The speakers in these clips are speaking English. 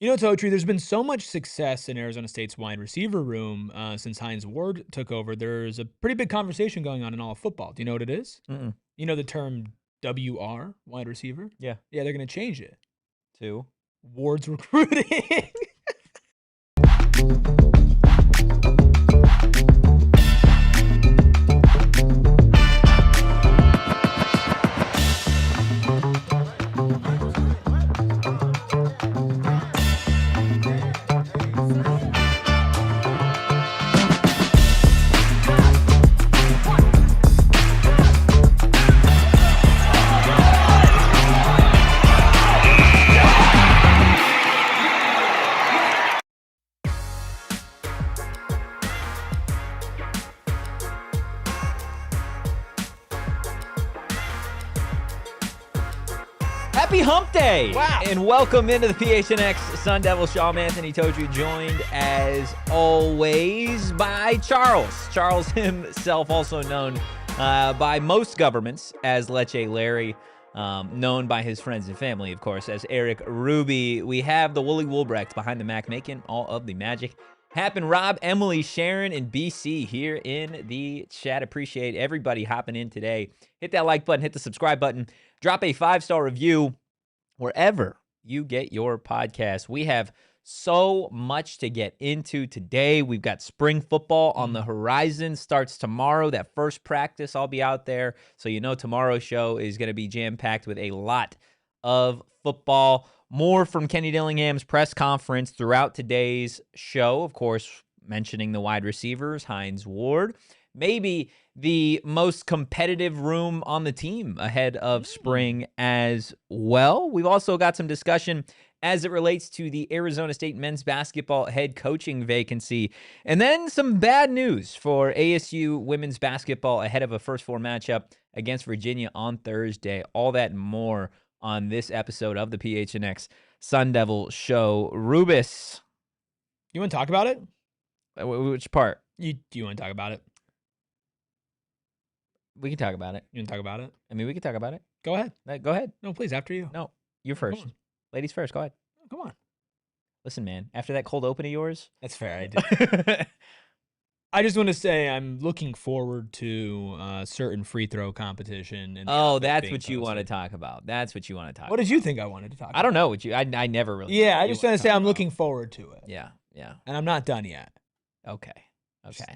Totri, there's been so much success in Arizona State's wide receiver room since Hines Ward took over. There's a pretty big conversation going on in all of football. Do you know what it is? Mm-mm. You know the term WR, wide receiver? Yeah. Yeah, they're going to change it. To? Ward's recruiting. Happy Hump Day! Wow. And welcome into the PHNX Sun Devils Show. I'm Anthony Totri, joined as always by Charles. Charles himself, also known by most governments as Leche Larry, known by his friends and family, of course, as Erik Ruby. We have the Wooly Woolbrechts behind the Mac making all of the magic happen. Rob, Emily, Sharon, and BC here in the chat. Appreciate everybody hopping in today. Hit that like button, hit the subscribe button. Drop a 5-star review wherever you get your podcast. We have so much to get into today. We've got spring football on the horizon. Starts tomorrow. That first practice, I'll be out there. So tomorrow's show is going to be jam-packed with a lot of football. More from Kenny Dillingham's press conference throughout today's show. Of course, mentioning the wide receivers, Hines Ward. Maybe the most competitive room on the team ahead of spring as well. We've also got some discussion as it relates to the Arizona State men's basketball head coaching vacancy. And then some bad news for ASU women's basketball ahead of a first four matchup against Virginia on Thursday. All that and more on this episode of the PHNX Sun Devils Show. Rubus. You want to talk about it? Which part? Do you want to talk about it? We can talk about it. You want to talk about it? I mean, we can talk about it. Go ahead. Go ahead. No, please, after you. No, you first. Ladies first. Go ahead. Come on. Listen, man, after that cold open of yours. That's fair. I did. I just want to say I'm looking forward to a certain free throw competition. Oh, that's what you want to talk about. That's what you want to talk about. What did you think I wanted to talk about? I don't know what you. I never really. Yeah, I just want to say I'm looking forward to it. Yeah. And I'm not done yet. Okay.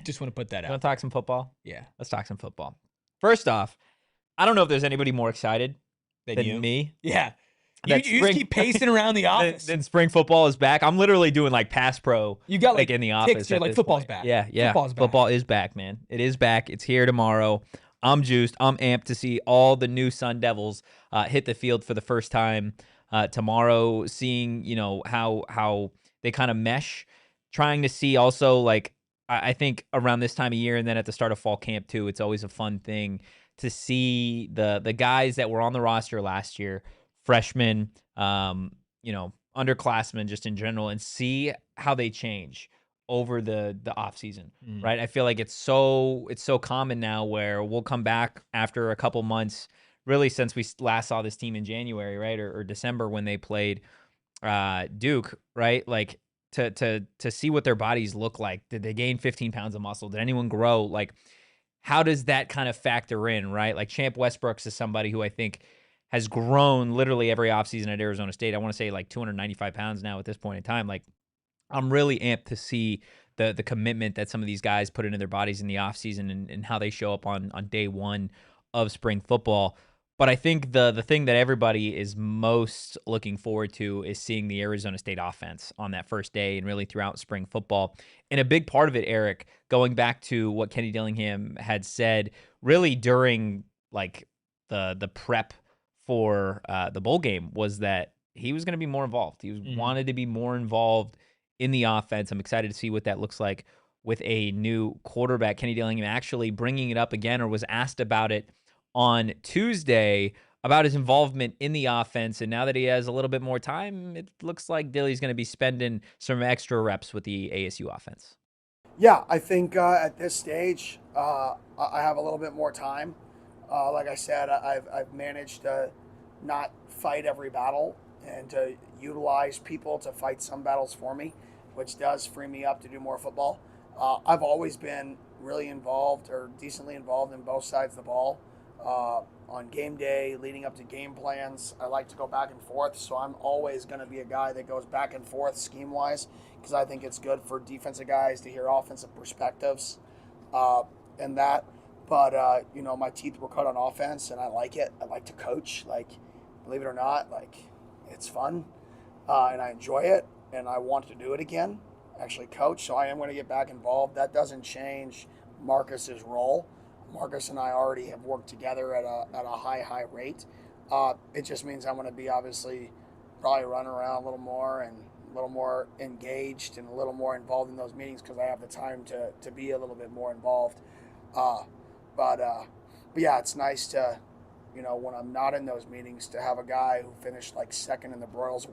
Just want to put that out. Want to talk some football? Yeah. Let's talk some football. First off, I don't know if there's anybody more excited than me. Yeah. You just keep pacing around the office. Then spring football is back. I'm literally doing like pass pro. You got like in the office. You're like football's back. Yeah. Football is back, man. It is back. It's here tomorrow. I'm juiced. I'm amped to see all the new Sun Devils hit the field for the first time tomorrow. Seeing how they kind of mesh. Trying to see also like I think around this time of year and then at the start of fall camp too. It's always a fun thing to see the guys that were on the roster last year. Freshmen, underclassmen just in general, and see how they change over the offseason, right? I feel like it's so common now where we'll come back after a couple months, really since we last saw this team in January, right, or December when they played Duke, right? Like to see what their bodies look like. Did they gain 15 pounds of muscle? Did anyone grow? Like, how does that kind of factor in, right? Like Champ Westbrooks is somebody who I think has grown literally every offseason at Arizona State. I want to say like 295 pounds now at this point in time. Like, I'm really amped to see the commitment that some of these guys put into their bodies in the offseason and how they show up on day one of spring football. But I think the thing that everybody is most looking forward to is seeing the Arizona State offense on that first day and really throughout spring football. And a big part of it, Erik, going back to what Kenny Dillingham had said really during like the prep for the bowl game, was that he was going to be more involved. He wanted to be more involved in the offense. I'm excited to see what that looks like with a new quarterback. Kenny Dillingham actually bringing it up again, or was asked about it on Tuesday, about his involvement in the offense. And now that he has a little bit more time, it looks like Dilly's going to be spending some extra reps with the ASU offense. Yeah, I think at this stage, I have a little bit more time. Like I said, I've managed to not fight every battle and to utilize people to fight some battles for me, which does free me up to do more football. I've always been really involved or decently involved in both sides of the ball. On game day, leading up to game plans, I like to go back and forth. So I'm always going to be a guy that goes back and forth scheme wise, because I think it's good for defensive guys to hear offensive perspectives and that. But my teeth were cut on offense, and I like it. I like to coach. Like, believe it or not, like, it's fun, and I enjoy it, and I want to do it again. Actually, coach. So I am going to get back involved. That doesn't change Marcus's role. Marcus and I already have worked together at a high rate. It just means I'm going to be obviously probably running around a little more and a little more engaged and a little more involved in those meetings, because I have the time to be a little bit more involved. But yeah, it's nice to, when I'm not in those meetings, to have a guy who finished like second in the Broyles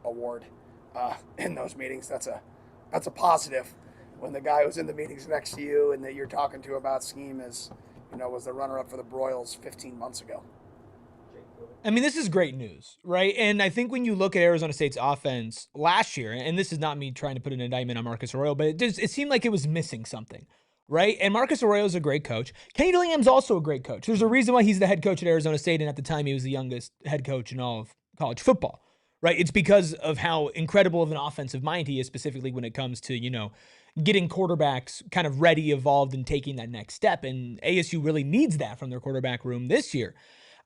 Award in those meetings. That's a positive. When the guy who's in the meetings next to you and that you're talking to about scheme was the runner-up for the Broyles 15 months ago. I mean, this is great news, right? And I think when you look at Arizona State's offense last year, and this is not me trying to put an indictment on Marcus Arroyo, but it seemed like it was missing something, right? And Marcus Arroyo is a great coach. Kenny Dillingham's also a great coach. There's a reason why he's the head coach at Arizona State, and at the time he was the youngest head coach in all of college football, right? It's because of how incredible of an offensive mind he is, specifically when it comes to, getting quarterbacks kind of ready, evolved, and taking that next step. And ASU really needs that from their quarterback room this year.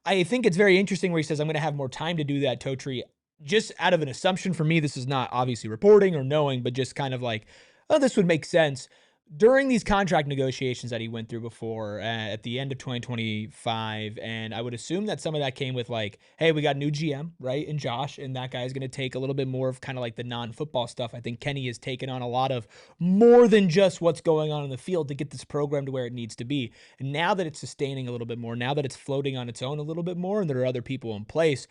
I think it's very interesting where he says, I'm going to have more time to do that, Totri. Just out of an assumption for me, this is not obviously reporting or knowing, but just kind of like, oh, this would make sense. During these contract negotiations that he went through before at the end of 2025, and I would assume that some of that came with like, hey, we got a new GM, right? And Josh, and that guy is going to take a little bit more of kind of like the non-football stuff. I think Kenny has taken on a lot of more than just what's going on in the field to get this program to where it needs to be. And now that it's sustaining a little bit more, now that it's floating on its own a little bit more, and there are other people in place,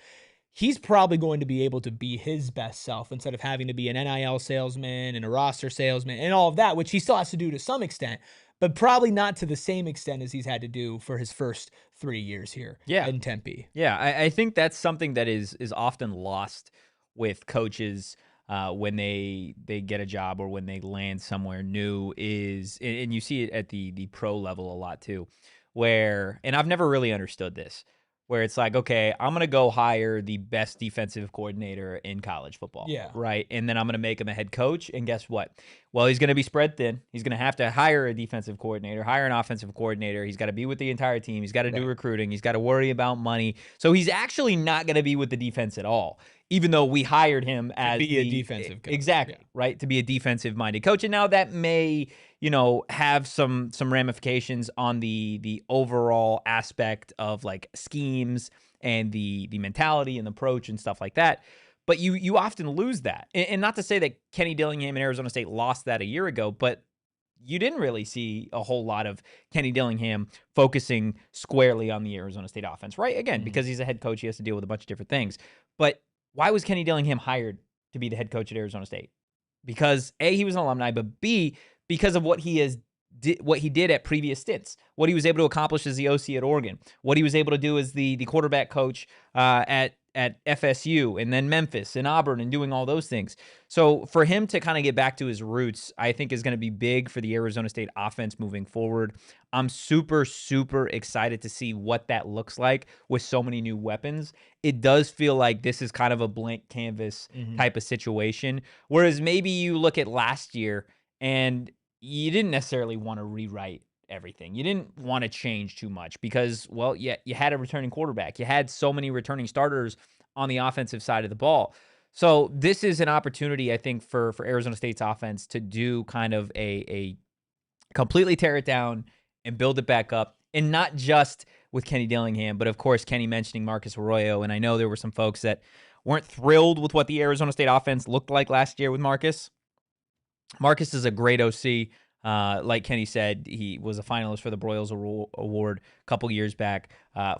he's probably going to be able to be his best self instead of having to be an NIL salesman and a roster salesman and all of that, which he still has to do to some extent, but probably not to the same extent as he's had to do for his first 3 years here in Tempe. Yeah, I think that's something that is often lost with coaches when they get a job or when they land somewhere new is, and you see it at the pro level a lot too, where, and I've never really understood this, where it's like, okay, I'm going to go hire the best defensive coordinator in college football. Yeah. Right. And then I'm going to make him a head coach. And guess what? Well, he's going to be spread thin. He's going to have to hire a defensive coordinator, hire an offensive coordinator. He's got to be with the entire team. He's got to do recruiting. He's got to worry about money. So he's actually not going to be with the defense at all, even though we hired him as a defensive coach. Exactly. Right. To be a defensive minded coach. And now that may, have some ramifications on the overall aspect of like schemes and the mentality and the approach and stuff like that. But you often lose that. And not to say that Kenny Dillingham and Arizona State lost that a year ago, but you didn't really see a whole lot of Kenny Dillingham focusing squarely on the Arizona State offense, right? Again, because he's a head coach, he has to deal with a bunch of different things. But why was Kenny Dillingham hired to be the head coach at Arizona State? Because A, he was an alumni, but B, because of what he did at previous stints, what he was able to accomplish as the OC at Oregon, what he was able to do as the quarterback coach at FSU and then Memphis and Auburn and doing all those things. So for him to kind of get back to his roots, I think is going to be big for the Arizona State offense moving forward. I'm super, super excited to see what that looks like with so many new weapons. It does feel like this is kind of a blank canvas type of situation. Whereas maybe you look at last year and you didn't necessarily want to rewrite everything. You didn't want to change too much because, well, yeah, you had a returning quarterback. You had so many returning starters on the offensive side of the ball. So this is an opportunity, I think, for Arizona State's offense to do kind of a completely tear it down and build it back up. And not just with Kenny Dillingham, but of course, Kenny mentioning Marcus Arroyo. And I know there were some folks that weren't thrilled with what the Arizona State offense looked like last year with Marcus. Marcus is a great OC. Like Kenny said, he was a finalist for the Broyles Award a couple years back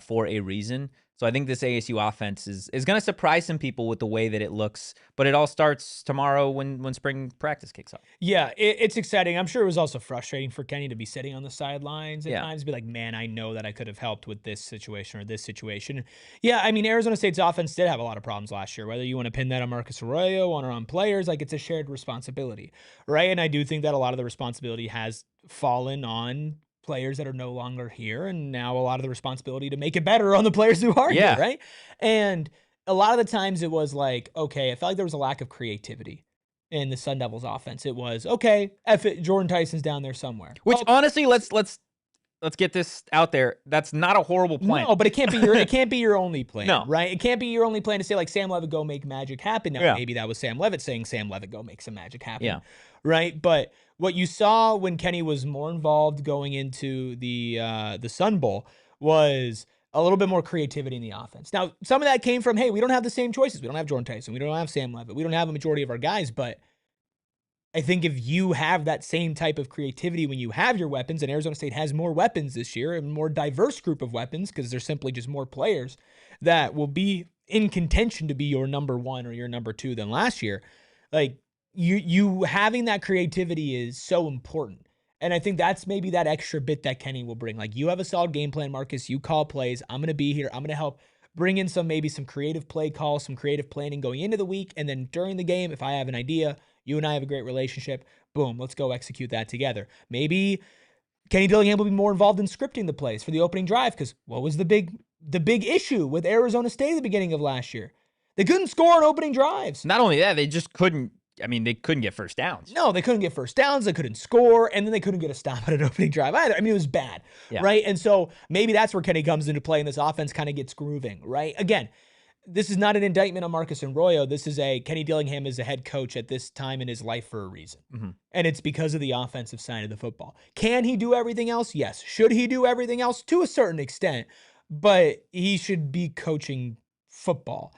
for a reason. So I think this ASU offense is going to surprise some people with the way that it looks, but it all starts tomorrow when spring practice kicks off. Yeah, it's exciting. I'm sure it was also frustrating for Kenny to be sitting on the sidelines at Yeah. times, be like, man, I know that I could have helped with this situation or this situation. Yeah, I mean, Arizona State's offense did have a lot of problems last year, whether you want to pin that on Marcus Arroyo or on players, like it's a shared responsibility, right? And I do think that a lot of the responsibility has fallen on players that are no longer here, and now a lot of the responsibility to make it better on the players who are here, right? And a lot of the times it was like, okay, I felt like there was a lack of creativity in the Sun Devils offense. It was, okay, F it, Jordan Tyson's down there somewhere. Which honestly, let's get this out there. That's not a horrible plan. No, but it can't be your only plan, No. right? It can't be your only plan to say like Sam Levitt go make magic happen. Now, Yeah. maybe that was Sam Levitt saying Sam Levitt go make some magic happen. Yeah. Right? But what you saw when Kenny was more involved going into the Sun Bowl was a little bit more creativity in the offense. Now, some of that came from, hey, we don't have the same choices. We don't have Jordan Tyson. We don't have Sam Levitt. We don't have a majority of our guys, but I think if you have that same type of creativity when you have your weapons, and Arizona State has more weapons this year, and more diverse group of weapons because there's simply just more players that will be in contention to be your number one or your number two than last year, like you having that creativity is so important. And I think that's maybe that extra bit that Kenny will bring. Like, you have a solid game plan, Marcus. You call plays. I'm going to be here. I'm going to help bring in some creative play calls, some creative planning going into the week. And then during the game, if I have an idea, you and I have a great relationship, boom, let's go execute that together. Maybe Kenny Dillingham will be more involved in scripting the plays for the opening drive, because what was the big issue with Arizona State at the beginning of last year? They couldn't score on opening drives. Not only that, they just couldn't. I mean, they couldn't get first downs. No, they couldn't get first downs. They couldn't score. And then they couldn't get a stop at an opening drive either. I mean, it was bad, right? And so maybe that's where Kenny comes into play and this offense kind of gets grooving, right? Again, this is not an indictment on Marcus Arroyo. This is Kenny Dillingham is a head coach at this time in his life for a reason. Mm-hmm. And it's because of the offensive side of the football. Can he do everything else? Yes. Should he do everything else? To a certain extent. But he should be coaching football.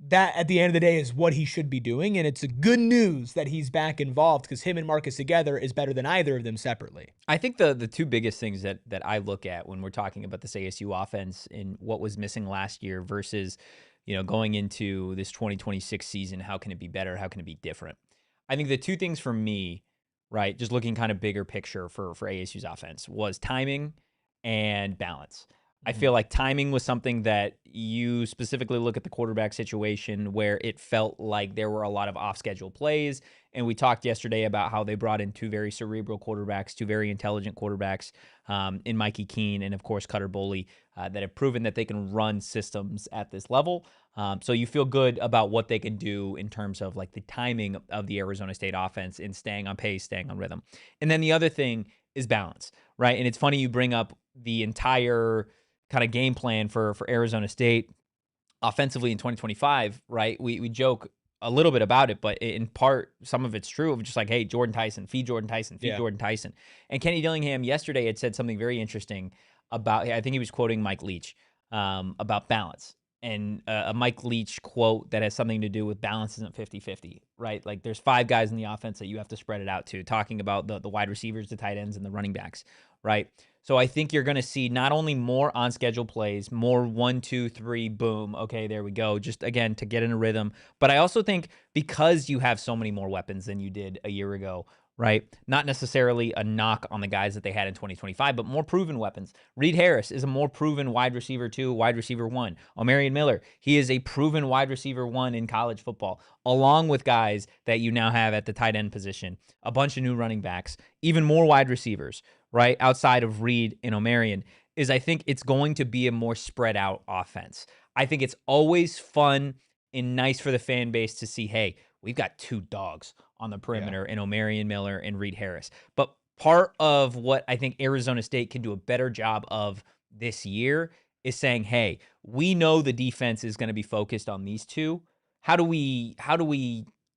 That, at the end of the day, is what he should be doing, and it's a good news that he's back involved, because him and Marcus together is better than either of them separately. I think the two biggest things that I look at when we're talking about this ASU offense and what was missing last year versus, going into this 2026 season, how can it be better? How can it be different? I think the two things for me, right, just looking kind of bigger picture for ASU's offense, was timing and balance. I feel like timing was something that you specifically look at the quarterback situation where it felt like there were a lot of off-schedule plays. And we talked yesterday about how they brought in two very cerebral quarterbacks, two very intelligent quarterbacks in Mikey Keene and, of course, Cutter Boley that have proven that they can run systems at this level. So you feel good about what they can do in terms of like the timing of the Arizona State offense and staying on pace, staying on rhythm. And then the other thing is balance, right? And it's funny you bring up the entire kind of game plan for Arizona State offensively in 2025, right? We joke a little bit about it, but in part, some of it's true of just like, hey, Jordan Tyson, feed Jordan Tyson, feed Jordan Tyson. And Kenny Dillingham yesterday had said something very interesting about, I think he was quoting Mike Leach about balance. And a Mike Leach quote that has something to do with balance isn't 50-50, right? Like there's 5 guys in the offense that you have to spread it out to, talking about the wide receivers, the tight ends, and the running backs, right? So I think you're going to see not only more on-schedule plays, more 1, 2, 3, boom, okay, there we go, just, again, to get in a rhythm. But I also think because you have so many more weapons than you did a year ago, right, not necessarily a knock on the guys that they had in 2025, but more proven weapons. Reed Harris is a more proven wide receiver 2, wide receiver 1. Omarion Miller, he is a proven wide receiver 1 in college football, along with guys that you now have at the tight end position, a bunch of new running backs, even more wide receivers, right, outside of Reed and Omarion, is I think it's going to be a more spread out offense. I think it's always fun and nice for the fan base to see, hey, we've got 2 dogs on the perimeter in Omarion Miller and Reed Harris. But part of what I think Arizona State can do a better job of this year is saying, hey, we know the defense is going to be focused on these 2. How do we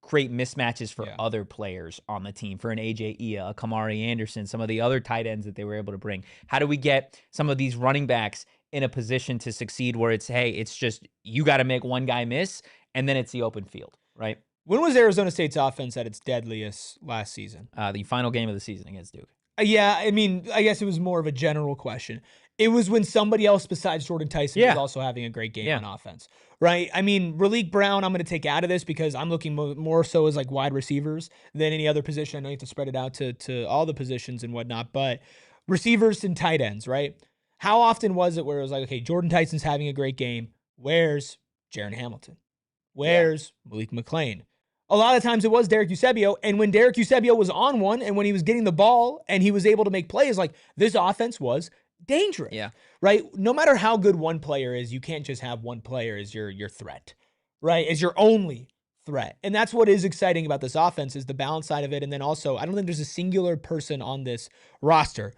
create mismatches for other players on the team, for an AJ Ia, a Kamari Anderson, some of the other tight ends that they were able to bring? How do we get some of these running backs in a position to succeed where it's, hey, it's just you got to make one guy miss, and then it's the open field, right? When was Arizona State's offense at its deadliest last season? The final game of the season against Duke. Yeah, I mean, I guess it was more of a general question. It was when somebody else besides Jordan Tyson was Yeah. also having a great game Yeah. on offense, right? I mean, Raleek Brown, I'm going to take out of this because I'm looking more so as like wide receivers than any other position. I know you have to spread it out to all the positions and whatnot, but receivers and tight ends, right? How often was it where it was like, okay, Jordan Tyson's having a great game. Where's Jaron Hamilton? Where's Malik McClain? A lot of times it was Derek Eusebio, and when Derek Eusebio was on one and when he was getting the ball and he was able to make plays, like this offense was dangerous. Yeah. Right? No matter how good one player is, you can't just have one player as your threat, right? As your only threat. And that's what is exciting about this offense is the balance side of it. And then also, I don't think there's a singular person on this roster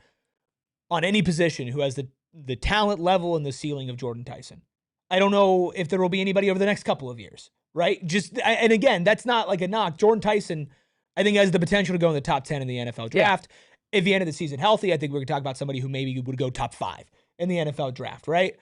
on any position who has the talent level and the ceiling of Jordan Tyson. I don't know if there will be anybody over the next couple of years, right? And again, that's not like a knock. Jordan Tyson, I think, has the potential to go in the top 10 in the NFL draft. Yeah. If he ended the season healthy, I think we're going to talk about somebody who maybe would go top 5 in the NFL draft, right?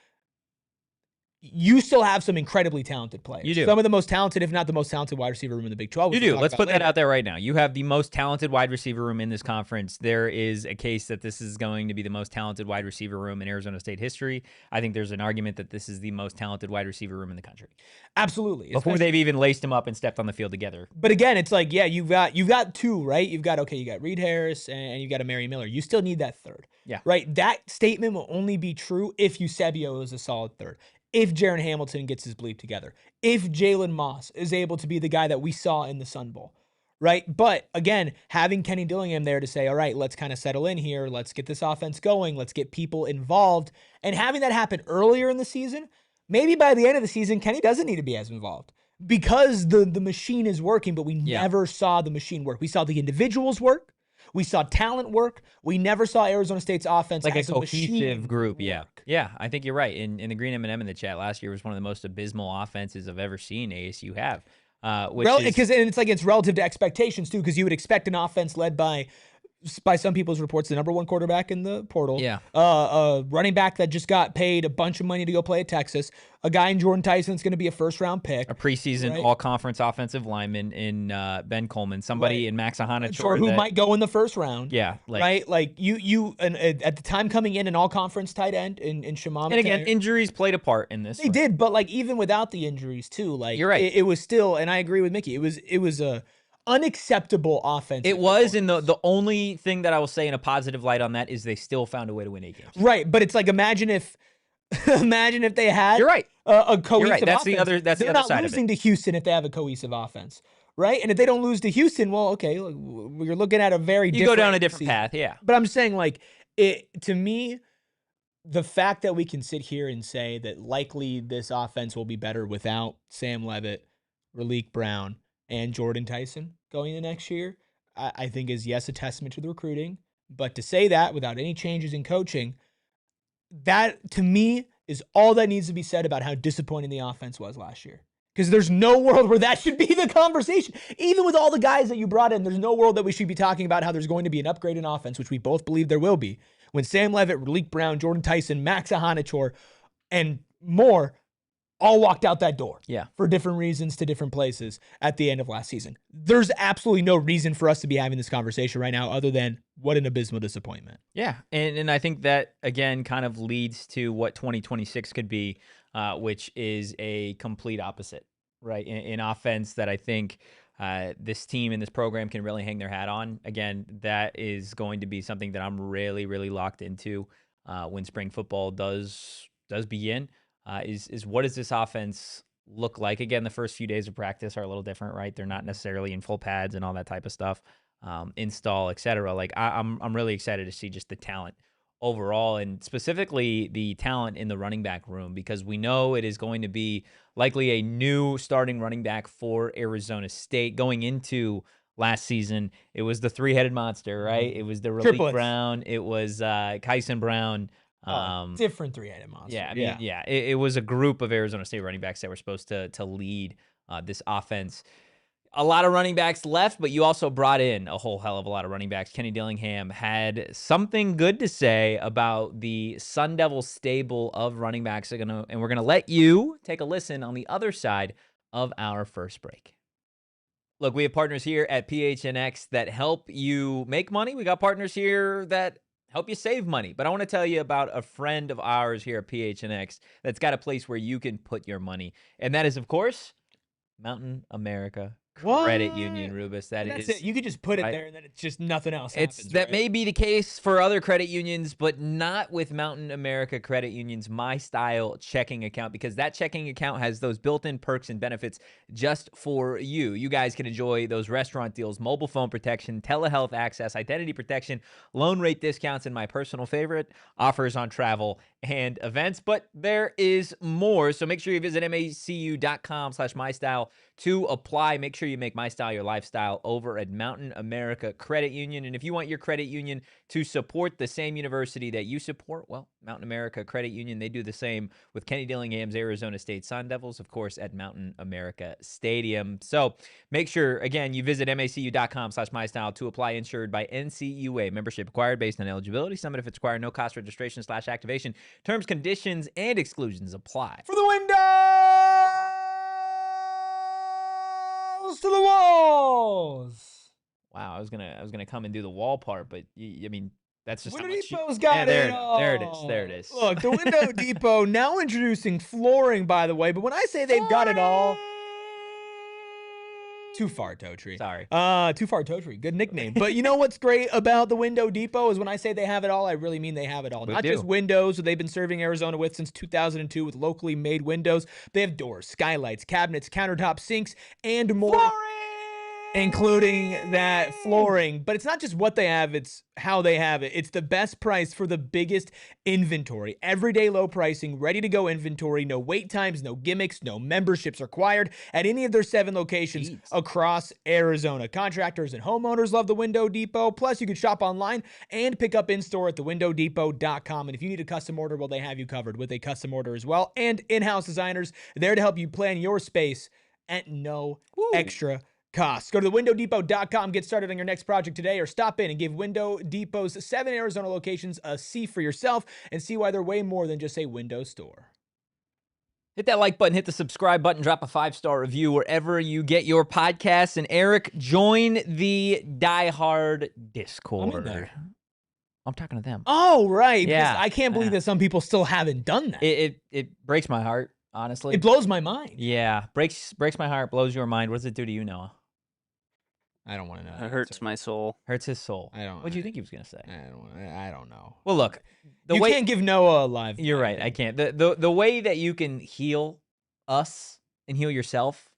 You still have some incredibly talented players. You do. Some of the most talented, if not the most talented wide receiver room in the Big 12. You do. Let's put that out there right now. You have the most talented wide receiver room in this conference. There is a case that this is going to be the most talented wide receiver room in Arizona State history. I think there's an argument that this is the most talented wide receiver room in the country. Absolutely. Before they've even laced them up and stepped on the field together. But again, it's like, yeah, you've got two, right? You got Reed Harris and you got Omarion Miller. You still need that third. Yeah. Right? That statement will only be true if Eusebio is a solid third. If Jaron Hamilton gets his bleep together, if Jalen Moss is able to be the guy that we saw in the Sun Bowl, right? But again, having Kenny Dillingham there to say, all right, let's kind of settle in here. Let's get this offense going. Let's get people involved. And having that happen earlier in the season, maybe by the end of the season, Kenny doesn't need to be as involved because the machine is working, but we never saw the machine work. We saw the individuals work. We saw talent work. We never saw Arizona State's offense like as a cohesive group. Yeah. Yeah, I think you're right. In the Green M&M in the chat last year was one of the most abysmal offenses I've ever seen ASU have. Because it's relative to expectations too, because you would expect an offense led by some people's reports, the number one quarterback in the portal. Yeah. A running back that just got paid a bunch of money to go play at Texas. A guy in Jordan Tyson that's going to be a first-round pick. A preseason all-conference offensive lineman in Ben Coleman. Somebody in Max Ahana who might go in the first round. Yeah. Right? Like, you at the time coming in, an all-conference tight end in Shamama. And again, injuries played a part in this. They did, but, like, even without the injuries, too, like, you're right. It was still, and I agree with Mickey, it was a unacceptable offense. It was, and the only thing that I will say in a positive light on that is they still found a way to win 8 games. Right, but it's like imagine if they had you're right. A cohesive you're right. That's offense. the other. That's They're the other not side losing of it. to Houston if they have a cohesive offense, right? And if they don't lose to Houston, well, okay, you're looking at a very you go down a different path. Yeah, but I'm saying like to me. The fact that we can sit here and say that likely this offense will be better without Sam Leavitt, Raleek Brown, and Jordan Tyson going into next year, I think is, yes, a testament to the recruiting. But to say that without any changes in coaching, that to me is all that needs to be said about how disappointing the offense was last year. Because there's no world where that should be the conversation. Even with all the guys that you brought in, there's no world that we should be talking about how there's going to be an upgrade in offense, which we both believe there will be. When Sam Leavitt, Raleek Brown, Jordan Tyson, Max Ahana, and more all walked out that door for different reasons to different places at the end of last season. There's absolutely no reason for us to be having this conversation right now other than what an abysmal disappointment. Yeah, and I think that, again, kind of leads to what 2026 could be, which is a complete opposite, right? In offense that I think this team and this program can really hang their hat on. Again, that is going to be something that I'm really, really locked into when spring football does begin. Is what does this offense look like? Again, the first few days of practice are a little different, right? They're not necessarily in full pads and all that type of stuff, install, etc. Like I'm really excited to see just the talent overall, and specifically the talent in the running back room, because we know it is going to be likely a new starting running back for Arizona State going into last season. It was the three-headed monster, right? It was the Raleek Brown. It was Kyson Brown. Different three-headed monster. Yeah. It was a group of Arizona State running backs that were supposed to lead this offense. A lot of running backs left, but you also brought in a whole hell of a lot of running backs. Kenny Dillingham had something good to say about the Sun Devils stable of running backs, and we're going to let you take a listen on the other side of our first break. Look, we have partners here at PHNX that help you make money. We got partners here that help you save money. But I want to tell you about a friend of ours here at PHNX that's got a place where you can put your money. And that is, of course, Mountain America Credit Union, Rubus. That's it. You could just put it right? there, and then it's just nothing else That happens. may be the case for other credit unions, but not with Mountain America Credit Union's My Style checking account, because that checking account has those built-in perks and benefits just for you. You guys can enjoy those restaurant deals, mobile phone protection, telehealth access, identity protection, loan rate discounts, and my personal favorite, offers on travel and events. But there is more, so make sure you visit macu.com/mystyle to apply. Make sure you make My Style your lifestyle over at Mountain America Credit Union. And if you want your credit union to support the same university that you support, well, Mountain America Credit Union, they do the same with Kenny Dillingham's Arizona State Sun Devils, of course, at Mountain America Stadium. So make sure, again, you visit macu.com/mystyle to apply. Insured by NCUA. Membership required based on eligibility. Some benefits require no cost registration/activation. Terms, conditions, and exclusions apply. For the windows to the walls. Wow, I was gonna come and do the wall part, but I mean, that's just Window how much Depot's got there, it all. there it is. There it is. Look, the Window Depot now introducing flooring, by the way. But when I say they've got it all, too far, Totri. Sorry. Too far, Totri. Good nickname. But you know what's great about the Window Depot is when I say they have it all, I really mean they have it all. We Not do. just windows that they've been serving Arizona with since 2002 with locally made windows. They have doors, skylights, cabinets, countertop sinks, and more. Including that flooring. But it's not just what they have, it's how they have it. It's the best price for the biggest inventory. Everyday low pricing, ready to go inventory, no wait times, no gimmicks, no memberships required at any of their 7 locations across Arizona. Contractors and homeowners love the Window Depot. Plus, you can shop online and pick up in-store at thewindowdepot.com. And if you need a custom order, well, they have you covered with a custom order as well. And in-house designers there to help you plan your space at no extra cost. Go to thewindowdepot.com, get started on your next project today, or stop in and give Window Depot's 7 Arizona locations a see for yourself and see why they're way more than just a window store. Hit that like button, hit the subscribe button, drop a 5-star review wherever you get your podcasts. And Erik, join the Die Hard Discord. I'm in there. I'm talking to them. Oh, right. Yeah. I can't believe that some people still haven't done that. It breaks my heart, honestly. It blows my mind. Yeah, breaks my heart, blows your mind. What does it do to you, Noah? I don't want to know. It hurts my soul. Hurts his soul. I don't. What do you think he was gonna say? I don't know. Well, look, You can't give Noah a live. You're right. I can't. The way that you can heal us and heal yourself,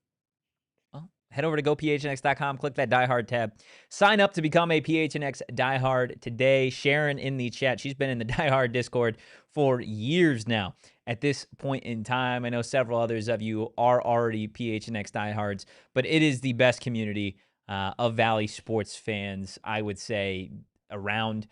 well, head over to gophnx.com, click that Die Hard tab, sign up to become a PHNX Die Hard today. Sharon in the chat, she's been in the Die Hard Discord for years now. At this point in time, I know several others of you are already PHNX diehards, but it is the best community of Valley sports fans, I would say, around.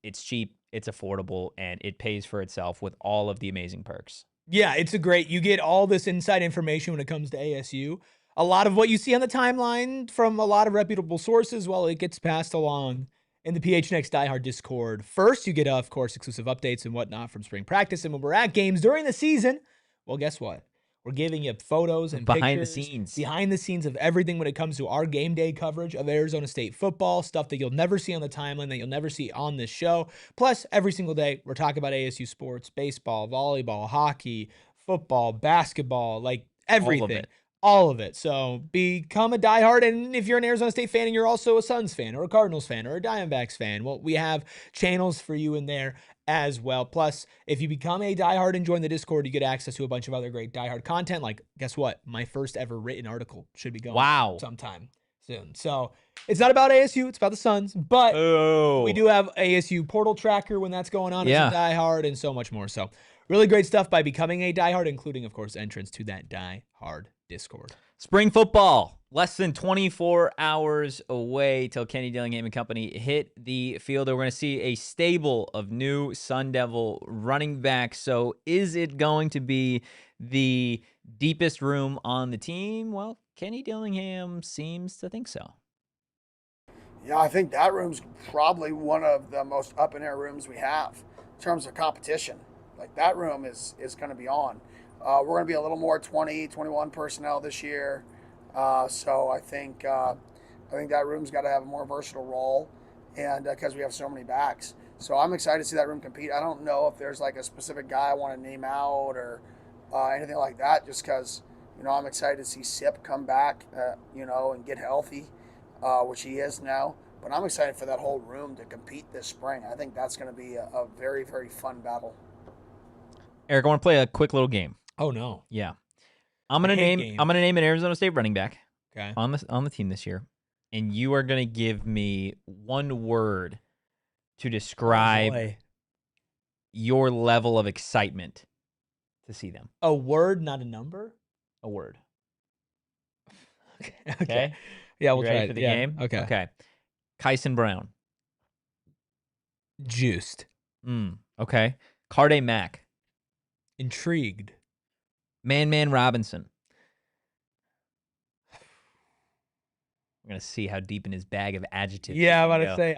It's cheap, it's affordable, and it pays for itself with all of the amazing perks. Yeah, it's you get all this inside information when it comes to ASU. A lot of what you see on the timeline from a lot of reputable sources, well, it gets passed along in the PHNX Die Hard Discord. First, you get, of course, exclusive updates and whatnot from spring practice. And when we're at games during the season, well, guess what? We're giving you photos and behind pictures, the scenes of everything when it comes to our game day coverage of Arizona State football, stuff that you'll never see on the timeline, that you'll never see on this show. Plus, every single day, we're talking about ASU sports, baseball, volleyball, hockey, football, basketball, like everything. All of it. So become a diehard. And if you're an Arizona State fan and you're also a Suns fan or a Cardinals fan or a Diamondbacks fan, well, we have channels for you in there as well. Plus, if you become a diehard and join the Discord, you get access to a bunch of other great diehard content. Like, guess what? My first ever written article should be going sometime soon. So it's not about ASU, it's about the Suns, but we do have ASU portal tracker when that's going on. It's a diehard and so much more. So really great stuff by becoming a diehard, including, of course, entrance to that diehard Discord. Spring football, less than 24 hours away till Kenny Dillingham and company hit the field. We're going to see a stable of new Sun Devil running backs. So is it going to be the deepest room on the team? Well, Kenny Dillingham seems to think so. Yeah, I think that room's probably one of the most up-in-air rooms we have in terms of competition. Like, that room is going to be on. We're going to be a little more 20, 21 personnel this year. So I think that room's got to have a more versatile role, and because we have so many backs. So I'm excited to see that room compete. I don't know if there's like a specific guy I want to name out or anything like that, just because, I'm excited to see Sip come back, and get healthy, which he is now. But I'm excited for that whole room to compete this spring. I think that's going to be a very, very fun battle. Erik, I want to play a quick little game. Oh no. Yeah. I'm gonna name an Arizona State running back on the team this year, and you are gonna give me one word to describe your level of excitement to see them. A word, not a number? A word. Okay. Yeah, we'll you try ready it. for the game. Okay. Kyson Brown. Juiced. Okay. Carde Mack. Intrigued. Man Robinson. We're gonna see how deep in his bag of adjectives. Yeah, I'm about to say.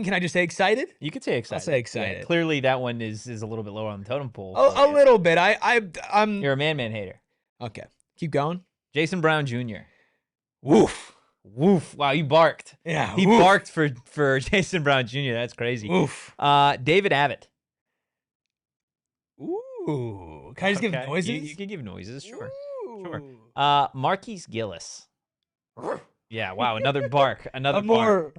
Can I just say excited? You could say excited. I'll say excited. Yeah, clearly, that one is a little bit lower on the totem pole. A little bit. I'm. You're a man hater. Okay, keep going. Jason Brown Jr. Woof. Wow, you barked. Yeah, he barked for Jason Brown Jr. That's crazy. Woof. David Abbott. Ooh. Can I just give noises? You can give noises, sure. Sure. Marquise Gillis. Yeah, wow, another bark. Another bark.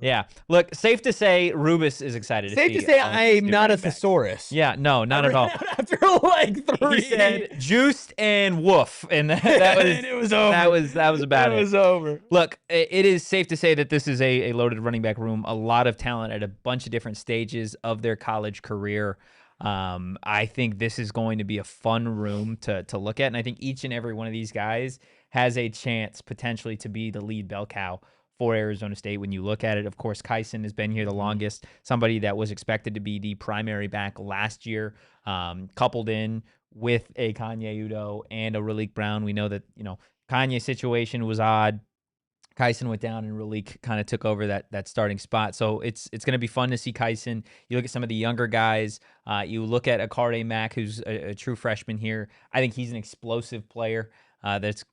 Yeah. Look, safe to say Rubus is excited to see. Safe to say I'm not a thesaurus. Yeah, no, not at all. After like 3. He said juiced and woof, and that was and it was over. That was about it. It was over. Look, it is safe to say that this is a loaded running back room, a lot of talent at a bunch of different stages of their college career. I think this is going to be a fun room to look at, and I think each and every one of these guys has a chance potentially to be the lead bell cow for Arizona State. When you look at it, of course, Kyson has been here the longest, somebody that was expected to be the primary back last year, coupled in with a Kanye Udo and a Raleek Brown. We know that, Kanye's situation was odd. Kyson went down and Raleek kind of took over that starting spot. So it's going to be fun to see Kyson. You look at some of the younger guys. You look at Carde Mack, who's a true freshman here. I think he's an explosive player that's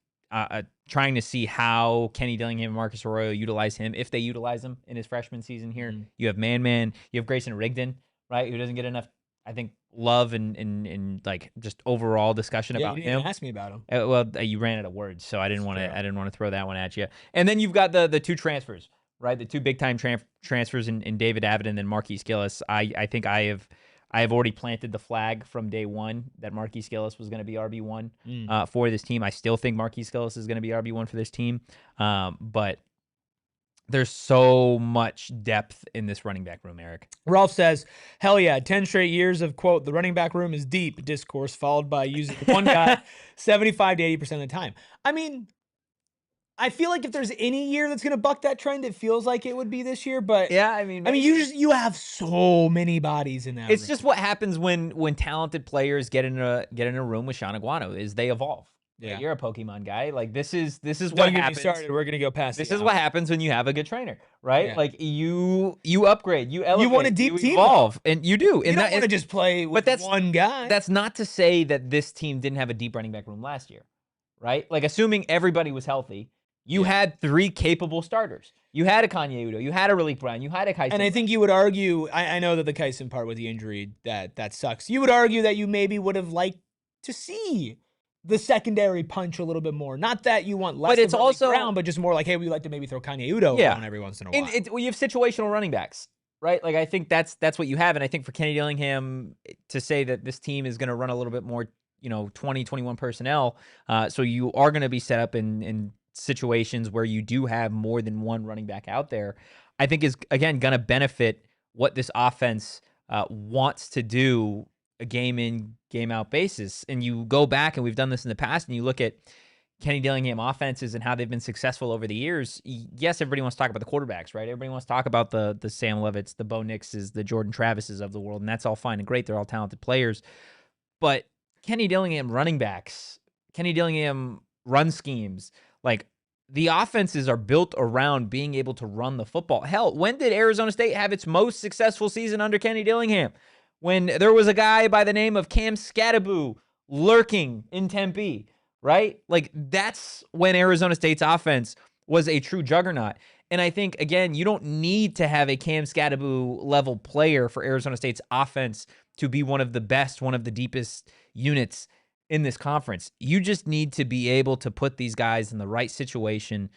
trying to see how Kenny Dillingham and Marcus Arroyo utilize him, if they utilize him in his freshman season here. You have Man. You have Grayson Rigdon, right, who doesn't get enough, I think, love and like just overall discussion about you him. didn't ask me about him. You ran out of words, so I didn't want to throw that one at you. And then you've got the two transfers, right? The two big time transfers in David Abbott and then Marquise Gillis. I think I have already planted the flag from day one that Marquise Gillis was going to be RB1 for this team. I still think Marquise Gillis is going to be RB1 for this team, but there's so much depth in this running back room, Erik. Ralph says, hell yeah, 10 straight years of, quote, the running back room is deep discourse, followed by using one guy 75 to 80% of the time. I mean, I feel like if there's any year that's going to buck that trend, it feels like it would be this year. But yeah, you have so many bodies in that room. It's just what happens when talented players get in a room with Sean Aguano is they evolve. Yeah, you're a Pokemon guy. Like this is what happens. Started. We're gonna go past. This is what happens when you have a good trainer, right? Yeah. Like you upgrade, you elevate, you want a deep team, evolve, and you do. You don't want to just play with one guy. That's not to say that this team didn't have a deep running back room last year, right? Like assuming everybody was healthy, you had 3 capable starters. You had a Kanye Udo, you had a Raleek Brown, you had a Kyson. And I think you would argue. I know that the Kyson part with the injury that sucks. You would argue that you maybe would have liked to see the secondary punch a little bit more. Not that you want less, but it's also Brown, but just more like, hey, we like to maybe throw Kanye Udo on every once in a while. And you have situational running backs, right? Like I think that's what you have, and I think for Kenny Dillingham to say that this team is going to run a little bit more, 20, 21 personnel, so you are going to be set up in situations where you do have more than one running back out there, I think is again going to benefit what this offense wants to do. A game in, game out basis. And you go back, and we've done this in the past, and you look at Kenny Dillingham offenses and how they've been successful over the years. Yes, everybody wants to talk about the quarterbacks, right? Everybody wants to talk about the Sam Levitts, the Bo Nixes, the Jordan Travises of the world, and that's all fine and great. They're all talented players. But Kenny Dillingham running backs, Kenny Dillingham run schemes, like the offenses are built around being able to run the football. Hell, when did Arizona State have its most successful season under Kenny Dillingham? When there was a guy by the name of Cam Scattaboo lurking in Tempe, right? Like that's when Arizona State's offense was a true juggernaut. And I think, again, you don't need to have a Cam Scattaboo level player for Arizona State's offense to be one of the best, one of the deepest units in this conference. You just need to be able to put these guys in the right situation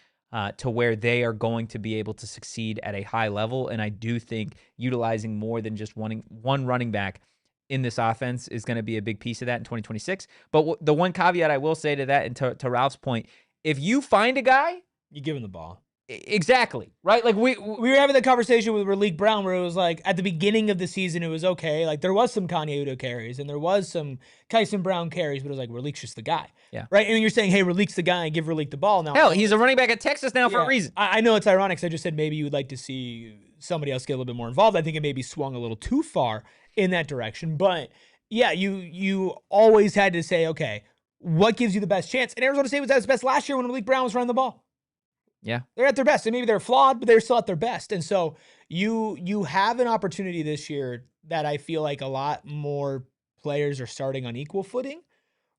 to where they are going to be able to succeed at a high level. And I do think utilizing more than just one running back in this offense is going to be a big piece of that in 2026. But the one caveat I will say to that, and to Ralph's point, if you find a guy, you give him the ball. Exactly, right? Like we were having the conversation with Raleek Brown where it was like at the beginning of the season it was okay. Like there was some Kanye Udo carries and there was some Kyson Brown carries, but it was like Raleek's just the guy. Yeah. Right? And you're saying, hey, Raleek's the guy and give Raleek the ball now. Hell, he's a running back at Texas now for a reason. I know it's ironic because I just said maybe you would like to see somebody else get a little bit more involved. I think it maybe swung a little too far in that direction. But yeah, you always had to say, okay, what gives you the best chance? And Arizona State was at its best last year when Raleek Brown was running the ball. Yeah. They're at their best. And maybe they're flawed, but they're still at their best. And so you have an opportunity this year that I feel like a lot more players are starting on equal footing,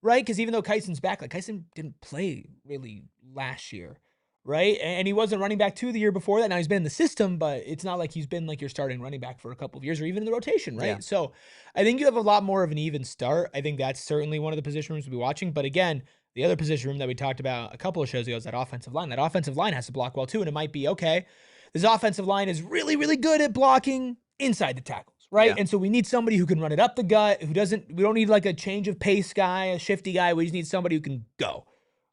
right? Because even though Kyson's back, like Kyson didn't play really last year, right? And he wasn't running back 2 the year before that. Now he's been in the system, but it's not like he's been like your starting running back for a couple of years or even in the rotation, right? Yeah. So I think you have a lot more of an even start. I think that's certainly one of the position rooms we'll be watching. But again, the other position room that we talked about a couple of shows ago is that offensive line. That offensive line has to block well too, and it might be, okay, this offensive line is really, really good at blocking inside the tackles, right? Yeah. And so we need somebody who can run it up the gut, we don't need like a change of pace guy, a shifty guy. We just need somebody who can go,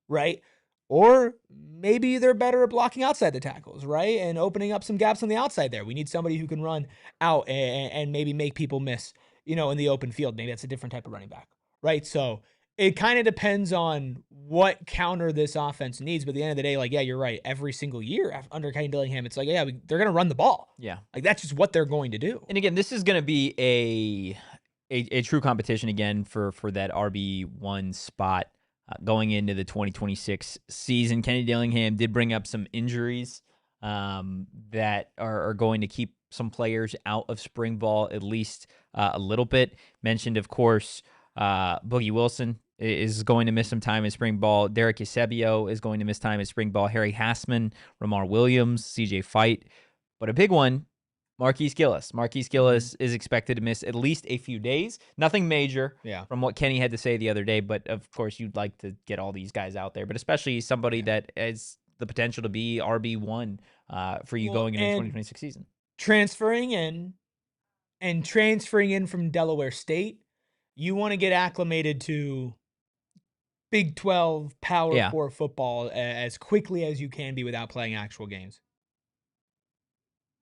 right? Or maybe they're better at blocking outside the tackles, right? And opening up some gaps on the outside there. We need somebody who can run out and maybe make people miss, in the open field. Maybe that's a different type of running back, right? So it kind of depends on what counter this offense needs. But at the end of the day, like, yeah, you're right. Every single year under Kenny Dillingham, it's like, yeah, they're going to run the ball. Yeah. Like, that's just what they're going to do. And again, this is going to be a true competition again for that RB1 spot going into the 2026 season. Kenny Dillingham did bring up some injuries that are going to keep some players out of spring ball at least a little bit. Mentioned, of course, Boogie Wilson is going to miss some time in spring ball. Derek Eusebio is going to miss time in spring ball. Harry Hassman, Ramar Williams, CJ Fight. But a big one, Marquise Gillis. Marquise Gillis is expected to miss at least a few days. Nothing major from what Kenny had to say the other day, but of course you'd like to get all these guys out there, but especially somebody that has the potential to be RB1 for you going into the 2026 season. Transferring in from Delaware State, you want to get acclimated to Big 12 Power 4 football as quickly as you can be without playing actual games.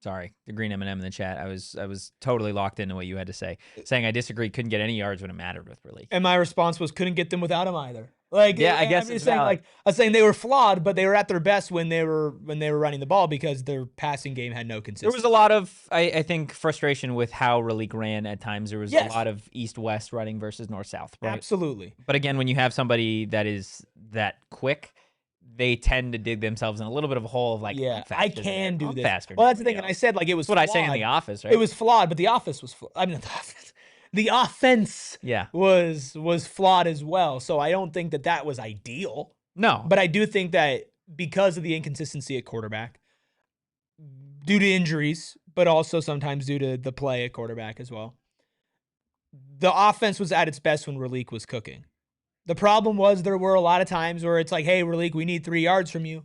Sorry, the green M&M in the chat. I was totally locked into what you had to say, saying I disagree. Couldn't get any yards when it mattered with Raleek. And my response was couldn't get them without him either. Like, yeah, I guess I'm it's saying, valid. like, I was saying they were flawed, but they were at their best when they were running the ball because their passing game had no consistency. There was a lot of, I think, frustration with how Raleek ran at times. There was a lot of east-west running versus north-south. Right? Absolutely. But again, when you have somebody that is that quick, they tend to dig themselves in a little bit of a hole of like, I can do this. Faster Well, that's the thing. And I said, like, it was that's what flawed. I say in The Office, right? It was flawed, but the office was flawed. I mean, the offense was flawed as well. So I don't think that was ideal. No. But I do think that because of the inconsistency at quarterback, due to injuries, but also sometimes due to the play at quarterback as well, the offense was at its best when Raleek was cooking. The problem was there were a lot of times where it's like, hey, Raleek, we need 3 yards from you.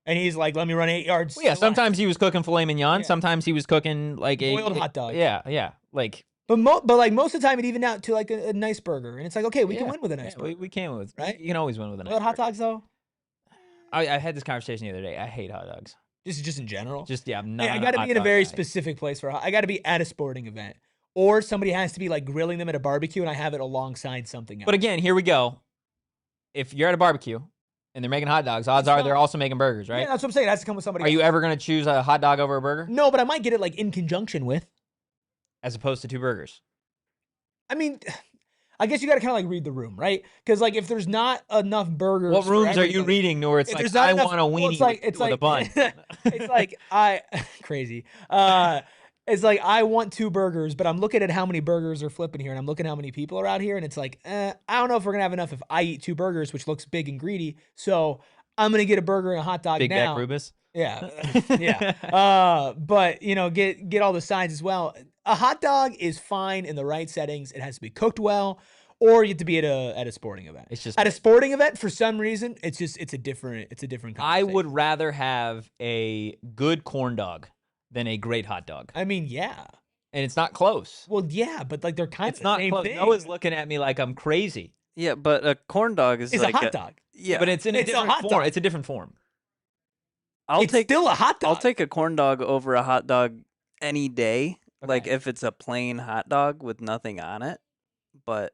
And he's like, let me run 8 yards. Well, yeah, sometimes he was cooking filet mignon. Yeah. Sometimes he was cooking like boiled hot dog. Yeah. Like, but like most of the time it evened out to like a nice burger. And it's like, okay, we can win with a nice burger. We can with, right? You can always win with a nice burger. Hot dogs though? I had this conversation the other day. I hate hot dogs. Just in general? I'm not. I got to be in a very specific place I got to be at a sporting event. Or somebody has to be like grilling them at a barbecue and I have it alongside something else. But again, here we go. If you're at a barbecue and they're making hot dogs, odds are they're also making burgers, right? Yeah, that's what I'm saying. It has to come with somebody else. You ever going to choose a hot dog over a burger? No, but I might get it like in conjunction with. As opposed to 2 burgers. I mean, I guess you got to kind of like read the room, right? Because like if there's not enough burgers. What rooms are you reading where it's like, I want a weenie with a bun? It's like, crazy. It's like, I want 2 burgers, but I'm looking at how many burgers are flipping here, and I'm looking at how many people are out here, and it's like, I don't know if we're going to have enough if I eat 2 burgers, which looks big and greedy. So I'm gonna get a burger and a hot dog Big now. Back Rubus. Yeah, but get all the sides as well. A hot dog is fine in the right settings. It has to be cooked well, or you have to be at a sporting event. It's just at a sporting event for some reason. It's a different I would conversation. rather have a good corn dog than a great hot dog, I mean, yeah. and it's not close. Well, yeah, but like they're kind It's of the not same close. thing. Noah's looking at me like I'm crazy. Yeah, but a corn dog is It's like a hot dog. Yeah, But it's in a It's a different hot form. dog. It's a different form. It's still a hot dog. I'll take a corn dog over a hot dog any day. Like Okay. if it's a plain hot dog with nothing on it. But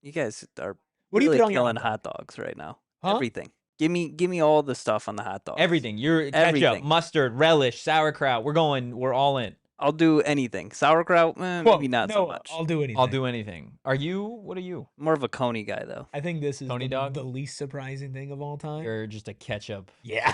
you guys are What do you really put on your killing hot hot dogs right now. Huh? Everything. Give me all the stuff on the hot dog. Everything. Your ketchup, Everything. mustard, relish, sauerkraut. We're all in. I'll do anything. Sauerkraut, maybe not so much. I'll do anything. I'll do anything. What are you? More of a Coney guy though. I think this is Tony dog? the least surprising thing of all time. You're just a ketchup. Yeah.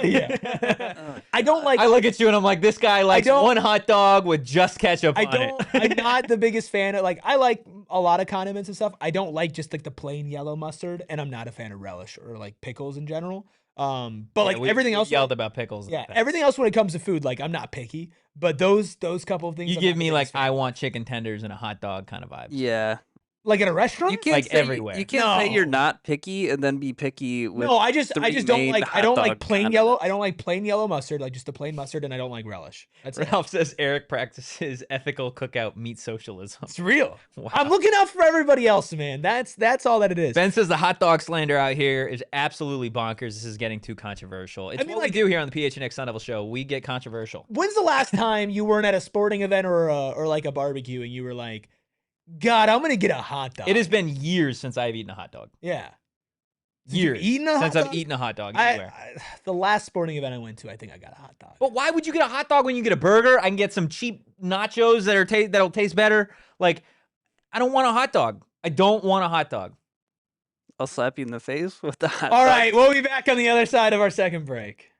yeah. I don't like. I look at you and I'm like, this guy likes don't- one hot dog with just ketchup I on don't. it. I'm not the biggest fan of I like a lot of condiments and stuff. I don't like just like the plain yellow mustard, and I'm not a fan of relish or like pickles in general. But Yeah, we everything else, yelled about pickles. in yeah, the past. everything else when it comes to food, I'm not picky. But those couple of things, You I'm give not the me biggest fan. I want chicken tenders and a hot dog kind of vibe. Yeah. Like at a restaurant. You can't Like say everywhere. You can't say you're No. not picky and then be picky with No, I just don't three-made like. I don't hot like dog plain yellow. condiments. I don't like plain yellow mustard, like just the plain mustard, and I don't like relish. That's it. Ralph says Erik practices ethical cookout meat socialism. It's real. Wow. I'm looking out for everybody else, man. That's all that it is. Ben says the hot dog slander out here is absolutely bonkers. This is getting too controversial. It's mean, what we do here on the PHNX Sun Devils Show. We get controversial. When's the last time you weren't at a sporting event or like a barbecue and you were like, God, I'm gonna get a hot dog? It has been years since I've eaten a hot dog. Yeah. Since you've Years eaten a hot since dog? I've eaten a hot dog anywhere. The last sporting event I went to, I think I got a hot dog. But why would you get a hot dog when you get a burger? I can get some cheap nachos that'll taste better. Like, I don't want a hot dog. I don't want a hot dog. I'll slap you in the face with the hot All dog. right, we'll be back on the other side of our second break.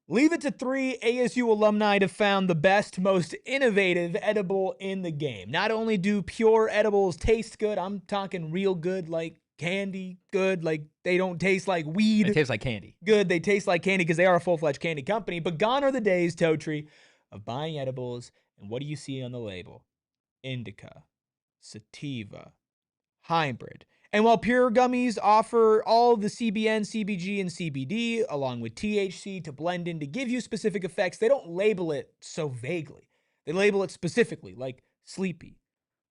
Leave it to 3 ASU alumni to found the best, most innovative edible in the game. Not only do pure edibles taste good, I'm talking real good, like candy good, like they don't taste like weed It tastes like candy. good. They taste like candy because they are a full-fledged candy company. But gone are the days, Totri, of buying edibles. And what do you see on the label? Indica, sativa, hybrid. And while Pure Gummies offer all the CBN, CBG, and CBD, along with THC to blend in to give you specific effects, they don't label it so vaguely. They label it specifically, like sleepy,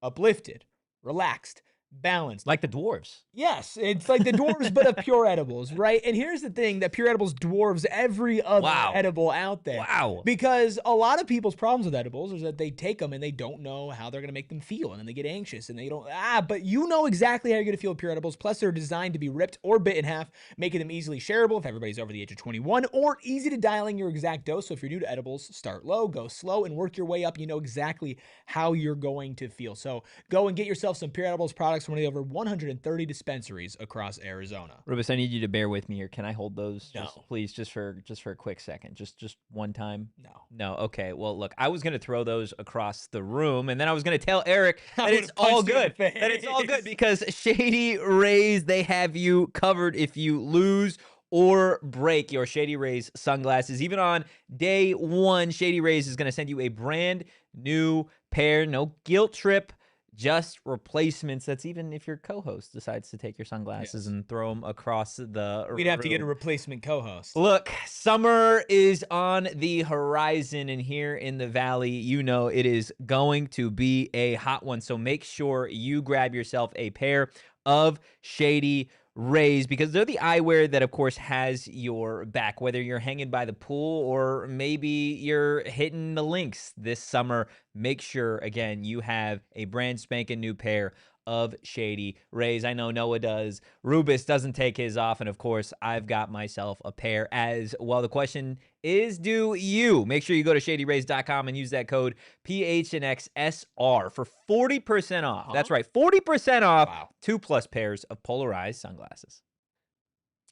uplifted, relaxed, balanced. Like the dwarves. Yes, it's like the dwarves, but of pure edibles, right? And here's the thing, that pure edibles dwarves every other Wow. edible out there. Wow. Because a lot of people's problems with edibles is that they take them and they don't know how they're going to make them feel. And then they get anxious and they don't, but you know exactly how you're going to feel with pure edibles. Plus, they're designed to be ripped or bit in half, making them easily shareable if everybody's over the age of 21, or easy to dial in your exact dose. So if you're new to edibles, start low, go slow, and work your way up. You know exactly how you're going to feel. So go and get yourself some pure edibles products from one of the over 130 dispensaries across Arizona. Rubus, I need you to bear with me here. Can I hold those? No. Please, just for a quick second. Just one time. No. No. Okay. Well, look, I was gonna throw those across the room, and then I was gonna tell Erik I that it's would've all punched you in good. the That it's all face. good because Shady Rays, they have you covered if you lose or break your Shady Rays sunglasses. Even on day one, Shady Rays is gonna send you a brand new pair. No guilt trip. Just replacements. That's even if your co-host decides to take your sunglasses and throw them across the We'd have to get a room. replacement co-host. Look, summer is on the horizon, and here in the Valley, you know it is going to be a hot one. So make sure you grab yourself a pair of Shady Rays, because they're the eyewear that, of course, has your back, whether you're hanging by the pool or maybe you're hitting the links this summer. Make sure, again, you have a brand spanking new pair of Shady Rays. I know Noah does. Rubus doesn't take his off. And of course, I've got myself a pair as well. The question is, do you? Make sure you go to shadyrays.com and use that code PHNXSR for 40% off. That's right, 40% off. Wow. 2+ pairs of polarized sunglasses.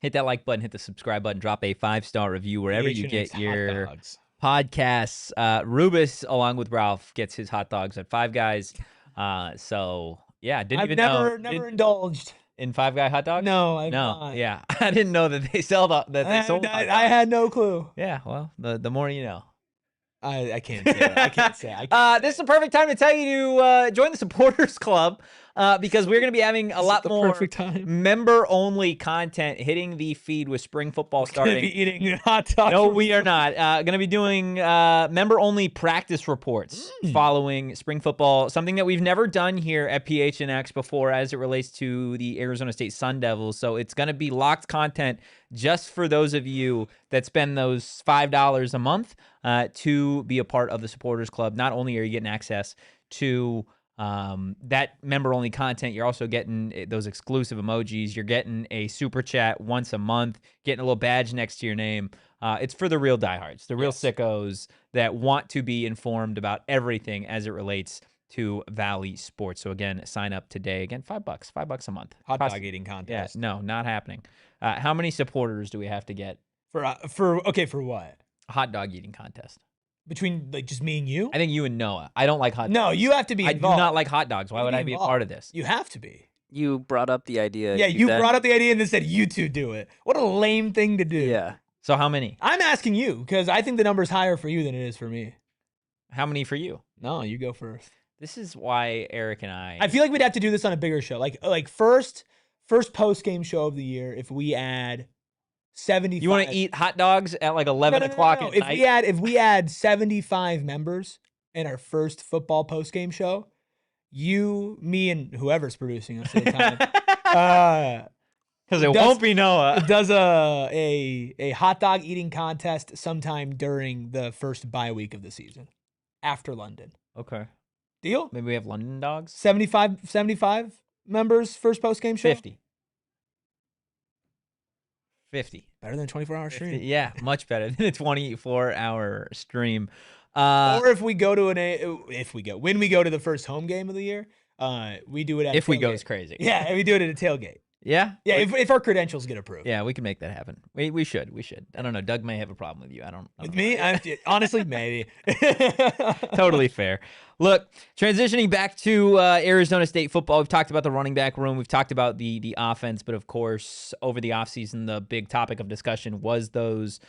Hit that like button, hit the subscribe button, drop a 5-star review wherever you PHNX get hot your dogs. podcasts. Rubus, along with Ralph, gets his hot dogs at Five Guys. So yeah, didn't I've even never know. never indulged. in Five Guy hot dogs? No, I've No. not. Yeah, I didn't know that they sold hot I had no clue. Yeah, well, the more you know. I can't say that. I can't say. I can't This is the perfect time to tell you to join the supporters club because we're going to be having a lot more perfect time. member-only content hitting the feed with spring football starting. Gonna be eating hot dogs. No, we are not. Going to be doing member-only practice reports following spring football, something that we've never done here at PHNX before as it relates to the Arizona State Sun Devils. So it's going to be locked content just for those of you that spend those $5 a month to be a part of the supporters club. Not only are you getting access to that member-only content, you're also getting those exclusive emojis. You're getting a super chat once a month, getting a little badge next to your name. It's for the real diehards, the real sickos that want to be informed about everything as it relates to Valley sports. So again, sign up today. Again, $5 a month. Hot dog eating contest. Yeah, no, not happening. How many supporters do we have to get? For what? A hot dog eating contest. Between like just me and you? I think you and Noah. I don't like hot dogs. No, you have to be involved. I do not like hot dogs. Why would I be a part of this? You have to be. You brought up the idea. Yeah, you brought up the idea and then said you two do it. What a lame thing to do. Yeah. So how many? I'm asking you because I think the number's higher for you than it is for me. How many for you? No, you go first. This is why Erik and I feel like we'd have to do this on a bigger show. Like first post-game show of the year, if we add 75. You want to eat hot dogs at like 11 o'clock at night? If we add 75 members in our first football post-game show, you, me, and whoever's producing us at the time, because it won't be Noah, does a hot dog eating contest sometime during the first bye week of the season, after London. Okay. Deal? Maybe we have London dogs? 75 members, first post-game show? 50. Better than a 24-hour stream. Yeah, much better than a 24-hour stream. Or if we go to when we go to the first home game of the year, we do it at if a we tailgate. go, it's crazy. Yeah, we do it at a tailgate. Yeah? Yeah, if our credentials get approved. Yeah, we can make that happen. We should. I don't know. Doug may have a problem with you. I don't With know. me? Honestly, maybe. Totally fair. Look, transitioning back to Arizona State football, we've talked about the running back room. We've talked about the offense, but of course, over the offseason, the big topic of discussion was those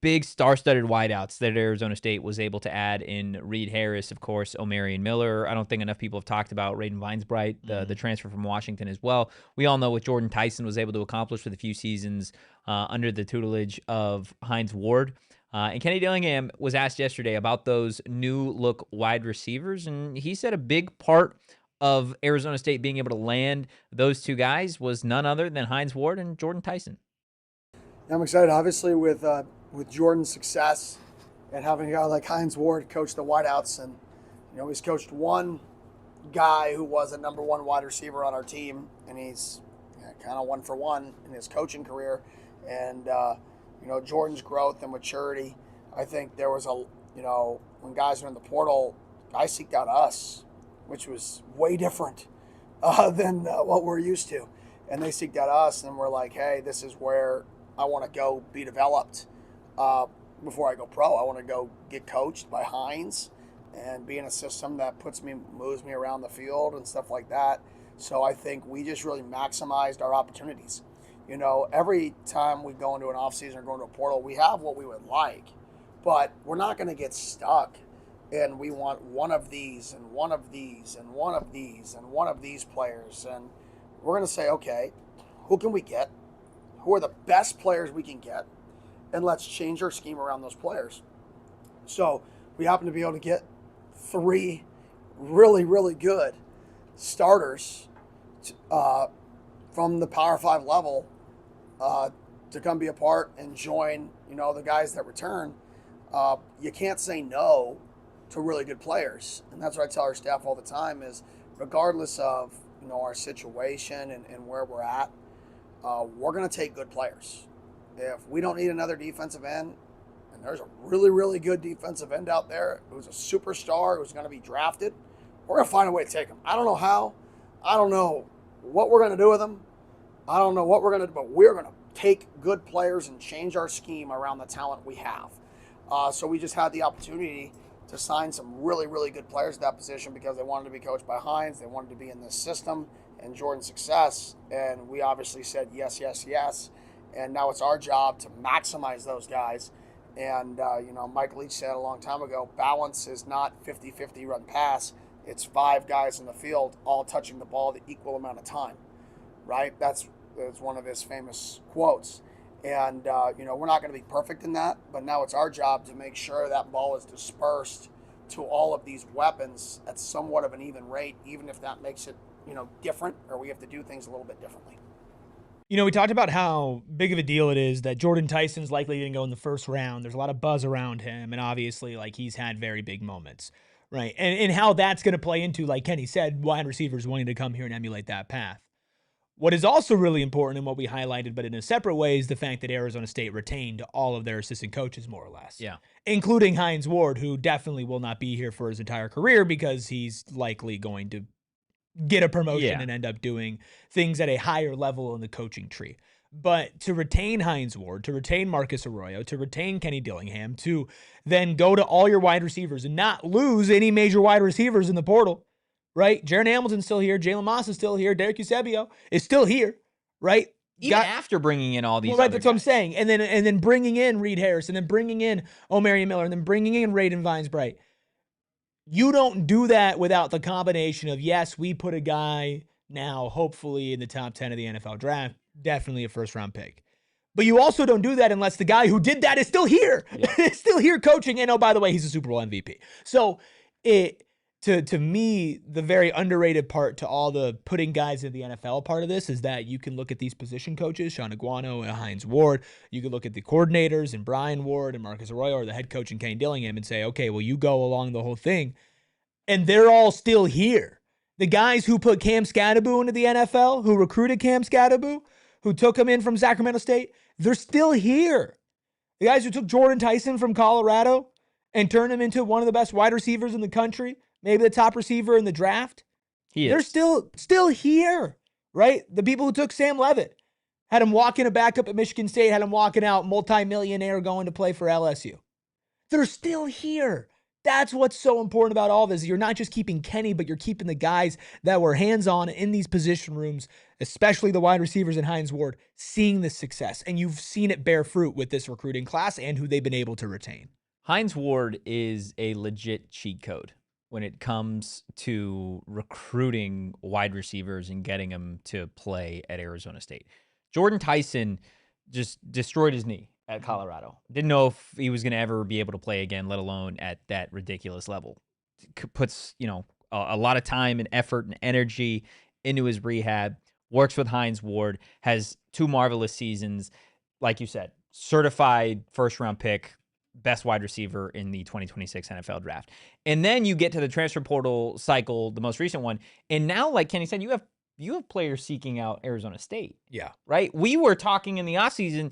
big star-studded wideouts that Arizona State was able to add in Reed Harris, of course, Omarion Miller. I don't think enough people have talked about Raiden Vinesbright, the transfer from Washington as well. We all know what Jordan Tyson was able to accomplish with a few seasons under the tutelage of Hines Ward. And Kenny Dillingham was asked yesterday about those new look wide receivers, and he said a big part of Arizona State being able to land those two guys was none other than Hines Ward and Jordan Tyson. I'm excited, obviously, with Jordan's success and having a guy like Hines Ward coach the wideouts. And, he's coached one guy who was a number one wide receiver on our team, and he's kind of 1 for 1 in his coaching career. And, Jordan's growth and maturity, I think there was when guys were in the portal, guys seeked out us, which was way different than what we're used to. And they seeked out us, and we're like, hey, this is where I want to go be developed before I go pro. I want to go get coached by Hines and be in a system that moves me around the field and stuff like that. So I think we just really maximized our opportunities. Every time we go into an offseason or go into a portal, we have what we would like, but we're not going to get stuck. And we want one of these and one of these and one of these and one of these players. And we're going to say, okay, who can we get? Who are the best players we can get? And let's change our scheme around those players. So we happen to be able to get 3 really, really good starters from the Power 5 level to come be a part and join, the guys that return. You can't say no to really good players. And that's what I tell our staff all the time is regardless of, our situation and where we're at, we're going to take good players. If we don't need another defensive end, and there's a really, really good defensive end out there who's a superstar who's going to be drafted, we're going to find a way to take him. I don't know how. I don't know what we're going to do with him. I don't know what we're going to do, but we're going to take good players and change our scheme around the talent we have. So we just had the opportunity to sign some really, really good players at that position because they wanted to be coached by Hines. They wanted to be in this system. and Jordan's success, and we obviously said yes, yes, yes. And now it's our job to maximize those guys. And, Mike Leach said a long time ago, balance is not 50-50 run pass. It's 5 guys in the field all touching the ball the equal amount of time, right? That's one of his famous quotes. And, we're not going to be perfect in that, but now it's our job to make sure that ball is dispersed to all of these weapons at somewhat of an even rate, even if that makes it, different, or we have to do things a little bit differently. We talked about how big of a deal it is that Jordan Tyson's likely going to go in the first round. There's a lot of buzz around him, and obviously, he's had very big moments, right? And how that's going to play into, like Kenny said, wide receivers wanting to come here and emulate that path. What is also really important and what we highlighted, but in a separate way, is the fact that Arizona State retained all of their assistant coaches, more or less. Yeah. Including Hines Ward, who definitely will not be here for his entire career because he's likely going to get a promotion and end up doing things at a higher level in the coaching tree. But to retain Hines Ward, to retain Marcus Arroyo, to retain Kenny Dillingham, to then go to all your wide receivers and not lose any major wide receivers in the portal, right? Jaron Hamilton's still here. Jalen Moss is still here. Derek Eusebio is still here, right? Even after bringing in all these right, that's what I'm saying. And then bringing in Reed Harris, and then bringing in Omarion Miller, and then bringing in Raiden Vines-Bright. You don't do that without the combination of, yes, we put a guy now, hopefully in the top 10 of the NFL draft, definitely a first-round pick. But you also don't do that unless the guy who did that is still here. Yeah. Still here coaching. And, oh, by the way, he's a Super Bowl MVP. So, to me, the very underrated part to all the putting guys in the NFL part of this is that you can look at these position coaches, Sean Aguano and Hines Ward. You can look at the coordinators and Brian Ward and Marcus Arroyo, or the head coach and Kenny Dillingham, and say, okay, well, you go along the whole thing. And they're all still here. The guys who put Cam Scadaboo into the NFL, who recruited Cam Scadaboo, who took him in from Sacramento State, they're still here. The guys who took Jordan Tyson from Colorado and turned him into one of the best wide receivers in the country, maybe the top receiver in the draft, they're still here, right? The people who took Sam Levitt, had him walking a backup at Michigan State, had him walking out multimillionaire going to play for LSU. They're still here. That's what's so important about all this. You're not just keeping Kenny, but you're keeping the guys that were hands-on in these position rooms, especially the wide receivers and Hines Ward, seeing the success. And you've seen it bear fruit with this recruiting class and who they've been able to retain. Hines Ward is a legit cheat code when it comes to recruiting wide receivers and getting them to play at Arizona State. Jordan Tyson just destroyed his knee at Colorado. Didn't know if he was going to ever be able to play again, let alone at that ridiculous level. Puts, a lot of time and effort and energy into his rehab, works with Hines Ward, has 2 marvelous seasons. Like you said, certified first-round pick, best wide receiver in the 2026 NFL draft. And then you get to the transfer portal cycle, the most recent one. And now, like Kenny said, you have players seeking out Arizona State. Yeah. Right? We were talking in the offseason,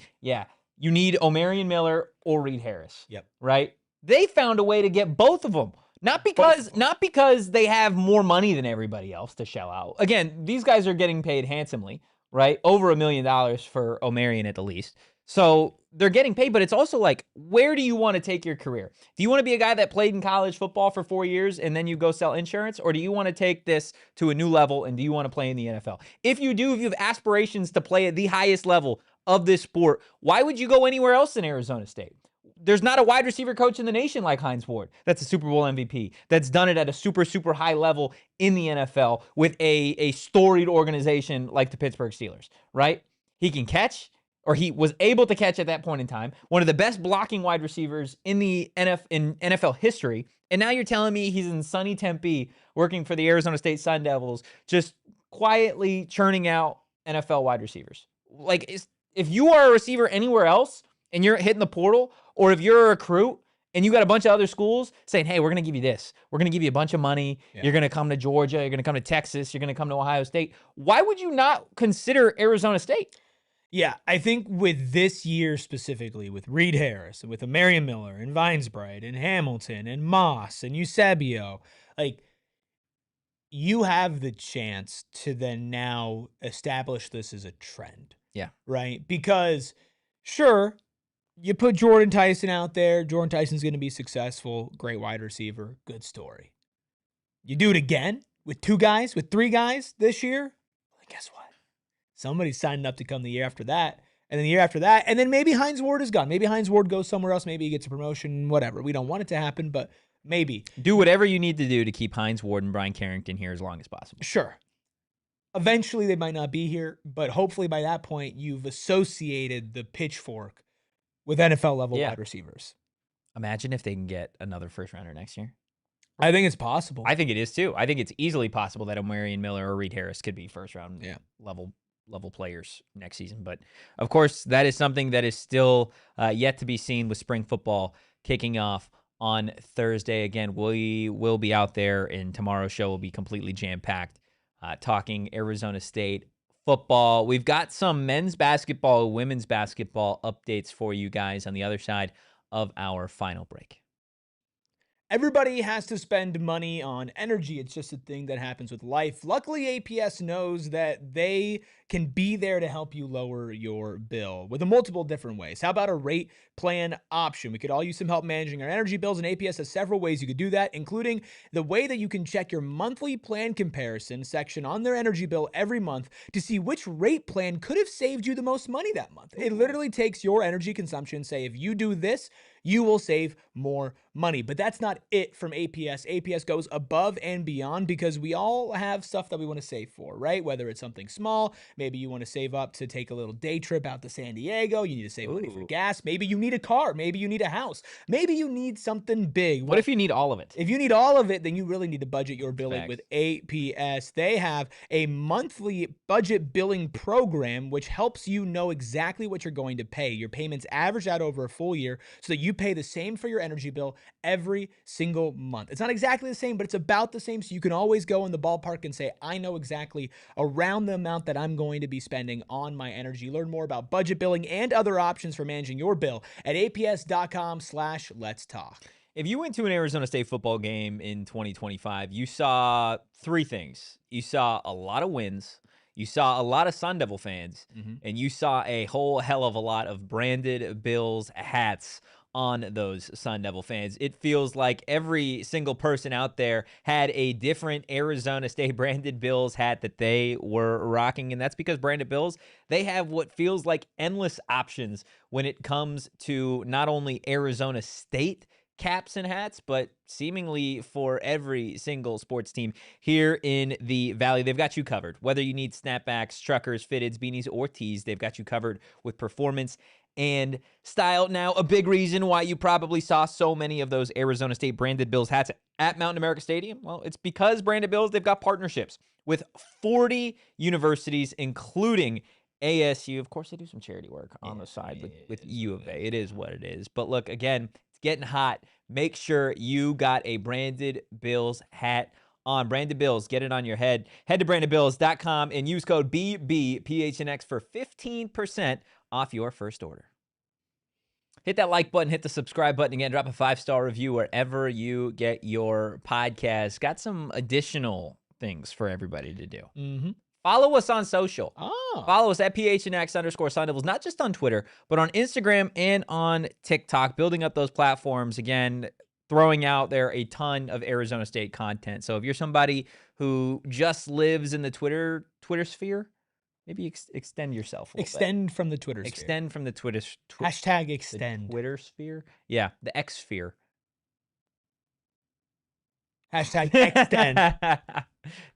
you need Omarion Miller or Reed Harris. Yep. Right? They found a way to get both of them. Not because they have more money than everybody else to shell out. Again, these guys are getting paid handsomely, right? Over $1 million for Omarion at the least. So they're getting paid, but it's also like, where do you want to take your career? Do you want to be a guy that played in college football for 4 years and then you go sell insurance? Or do you want to take this to a new level and do you want to play in the NFL? If you have aspirations to play at the highest level of this sport, why would you go anywhere else than Arizona State? There's not a wide receiver coach in the nation like Hines Ward that's a Super Bowl MVP, that's done it at a super, super high level in the NFL with a storied organization like the Pittsburgh Steelers, right? He can catch, or he was able to catch at that point in time, one of the best blocking wide receivers in the NFL history. And now you're telling me he's in sunny Tempe working for the Arizona State Sun Devils, just quietly churning out NFL wide receivers. Like, if you are a receiver anywhere else and you're hitting the portal, or if you're a recruit and you got a bunch of other schools saying, hey, we're going to give you this. We're going to give you a bunch of money. Yeah. You're going to come to Georgia. You're going to come to Texas. You're going to come to Ohio State. Why would you not consider Arizona State? Yeah, I think with this year specifically, with Reed Harris, and with Omarion Miller, and Vines-Bright, and Hamilton, and Moss, and Eusebio, you have the chance to then now establish this as a trend. Yeah. Right? Because, sure, you put Jordan Tyson out there. Jordan Tyson's going to be successful. Great wide receiver. Good story. You do it again with 2 guys, with 3 guys this year. guess what? Somebody's signing up to come the year after that, and then the year after that, and then maybe Hines Ward is gone. Maybe Hines Ward goes somewhere else. Maybe he gets a promotion, whatever. We don't want it to happen, but maybe. Do whatever you need to do to keep Hines Ward and Brian Carrington here as long as possible. Sure. Eventually, they might not be here, but hopefully by that point, you've associated the pitchfork with NFL-level wide receivers. Imagine if they can get another first-rounder next year. I think it's possible. I think it is, too. I think it's easily possible that Omarion Miller or Reed Harris could be first-round level players next season. But, of course, that is something that is still yet to be seen with spring football kicking off on Thursday. Again, we will be out there, and tomorrow's show will be completely jam-packed. Talking Arizona State football. We've got some men's basketball, women's basketball updates for you guys on the other side of our final break. Everybody has to spend money on energy. It's just a thing that happens with life. Luckily, APS knows that they can be there to help you lower your bill with multiple different ways. How about a rate plan option? We could all use some help managing our energy bills, and APS has several ways you could do that, including the way that you can check your monthly plan comparison section on their energy bill every month to see which rate plan could have saved you the most money that month. It literally takes your energy consumption, say if you do this, you will save more money. But that's not it from APS. APS goes above and beyond because we all have stuff that we want to save for, right? Whether it's something small, maybe you want to save up to take a little day trip out to San Diego. You need to save money for gas. Maybe you need a car. Maybe you need a house. Maybe you need something big. What if you need all of it? If you need all of it, then you really need to budget your billing with APS. They have a monthly budget billing program, which helps you know exactly what you're going to pay. Your payments average out over a full year so that you pay the same for your energy bill every single month. It's not exactly the same, but it's about the same. So you can always go in the ballpark and say, I know exactly around the amount that I'm going to be spending on my energy. Learn more about budget billing and other options for managing your bill at aps.com/let's talk. If you went to an Arizona State football game in 2025, you saw three things. You saw a lot of wins. You saw a lot of Sun Devil fans, and you saw a whole hell of a lot of branded Bills hats on those Sun Devil fans. It feels like every single person out there had a different Arizona State branded Bills hat that they were rocking, and that's because branded Bills, they have what feels like endless options when it comes to not only Arizona State caps and hats, but seemingly for every single sports team here in the Valley. They've got you covered. Whether you need snapbacks, truckers, fitteds, beanies, or tees, they've got you covered with performance and style. Now, a big reason why you probably saw so many of those Arizona State branded Bills hats at Mountain America Stadium, well, it's because branded Bills, they've got partnerships with 40 universities, including ASU. Of course, they do some charity work on the side with U of A. It is what it is. But look, again, it's getting hot. Make sure you got a branded Bills hat on. Branded Bills, get it on your head. Head to brandedbills.com and use code BBPHNX for 15% off your first order. Hit that like button, hit the subscribe button again, drop a 5-star review wherever you get your podcast. Got some additional things for everybody to do. Follow us on social. Follow us at PHNX_Sun Devils, not just on Twitter, but on Instagram and on TikTok, building up those platforms. Again, throwing out there a ton of Arizona State content. So if you're somebody who just lives in the Twitter sphere, maybe extend yourself a little Extend from the Twitter sphere. Extend from the Twitter Hashtag extend. The Twitter sphere? Yeah, the X sphere. Hashtag extend.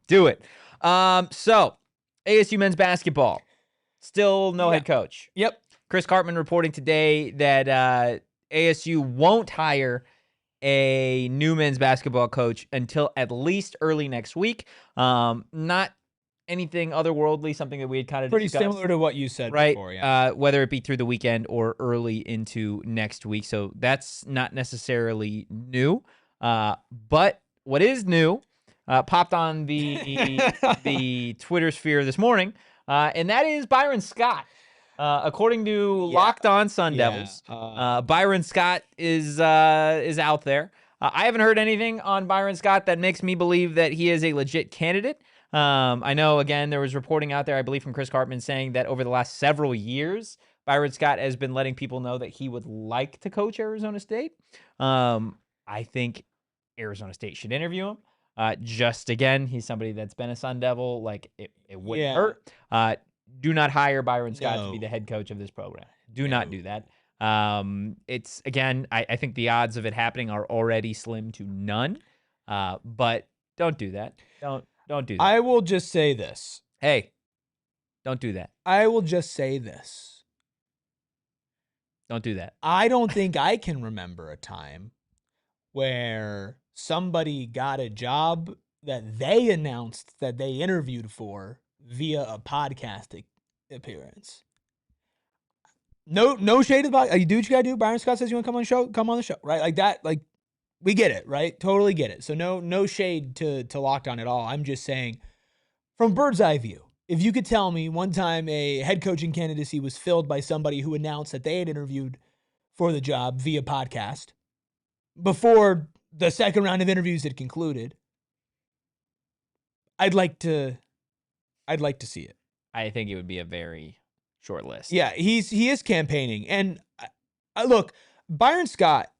Do it. So ASU men's basketball, still no head coach. Yep. Chris Cartman reporting today that ASU won't hire a new men's basketball coach until at least early next week. Not anything otherworldly, something that we had kind of pretty discussed, similar to what you said right? before, yeah. Whether it be through the weekend or early into next week. So that's not necessarily new. But what is new popped on the Twitter sphere this morning, and that is Byron Scott. According to Locked On Sun Devils, Byron Scott is out there. I haven't heard anything on Byron Scott that makes me believe that he is a legit candidate. I know, again, there was reporting out there, I believe, from Chris Cartman saying that over the last several years, Byron Scott has been letting people know that he would like to coach Arizona State. I think Arizona State should interview him. Just again, he's somebody that's been a Sun Devil. Like it wouldn't Yeah. hurt. Do not hire Byron Scott to be No. the head coach of this program. Do not do No. that. It's again, I think the odds of it happening are already slim to none. But don't do that. Don't do that. I will just say this. Hey, don't do that. I will just say this. Don't do that. I don't think I can remember a time where somebody got a job that they announced that they interviewed for via a podcast appearance. No shade about you do what you gotta do. Byron Scott says you want to come on the show, come on the show, right? Like that, like we get it, right? Totally get it. So no shade to Locked On at all. I'm just saying, from bird's eye view, if you could tell me one time a head coaching candidacy was filled by somebody who announced that they had interviewed for the job via podcast before the second round of interviews had concluded, I'd like to see it. I think it would be a very short list. Yeah, he is campaigning, and I look, Byron Scott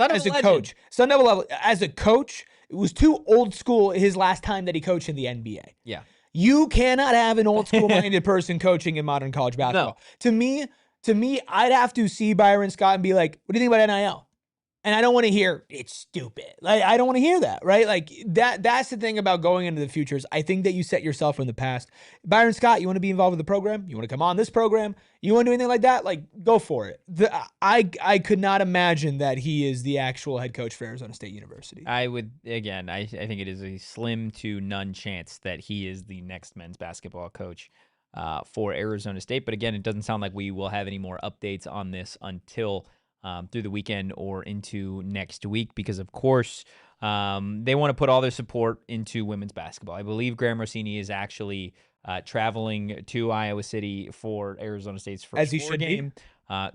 as a coach, Sun Devil level as a coach, it was too old school his last time that he coached in the NBA. Yeah. You cannot have an old school minded person coaching in modern college basketball. No. To me, I'd have to see Byron Scott and be like, what do you think about NIL? And I don't want to hear it's stupid. Like, I don't want to hear that, right? Like that's the thing about going into the futures. I think that you set yourself in the past. Byron Scott, you want to be involved with the program? You want to come on this program? You want to do anything like that? Like, go for it. I could not imagine that he is the actual head coach for Arizona State University. I would, again, I think it is a slim to none chance that he is the next men's basketball coach for Arizona State. But again, it doesn't sound like we will have any more updates on this until through the weekend or into next week, because of course they want to put all their support into women's basketball. I believe Graham Rossini is actually traveling to Iowa City for Arizona State's first game.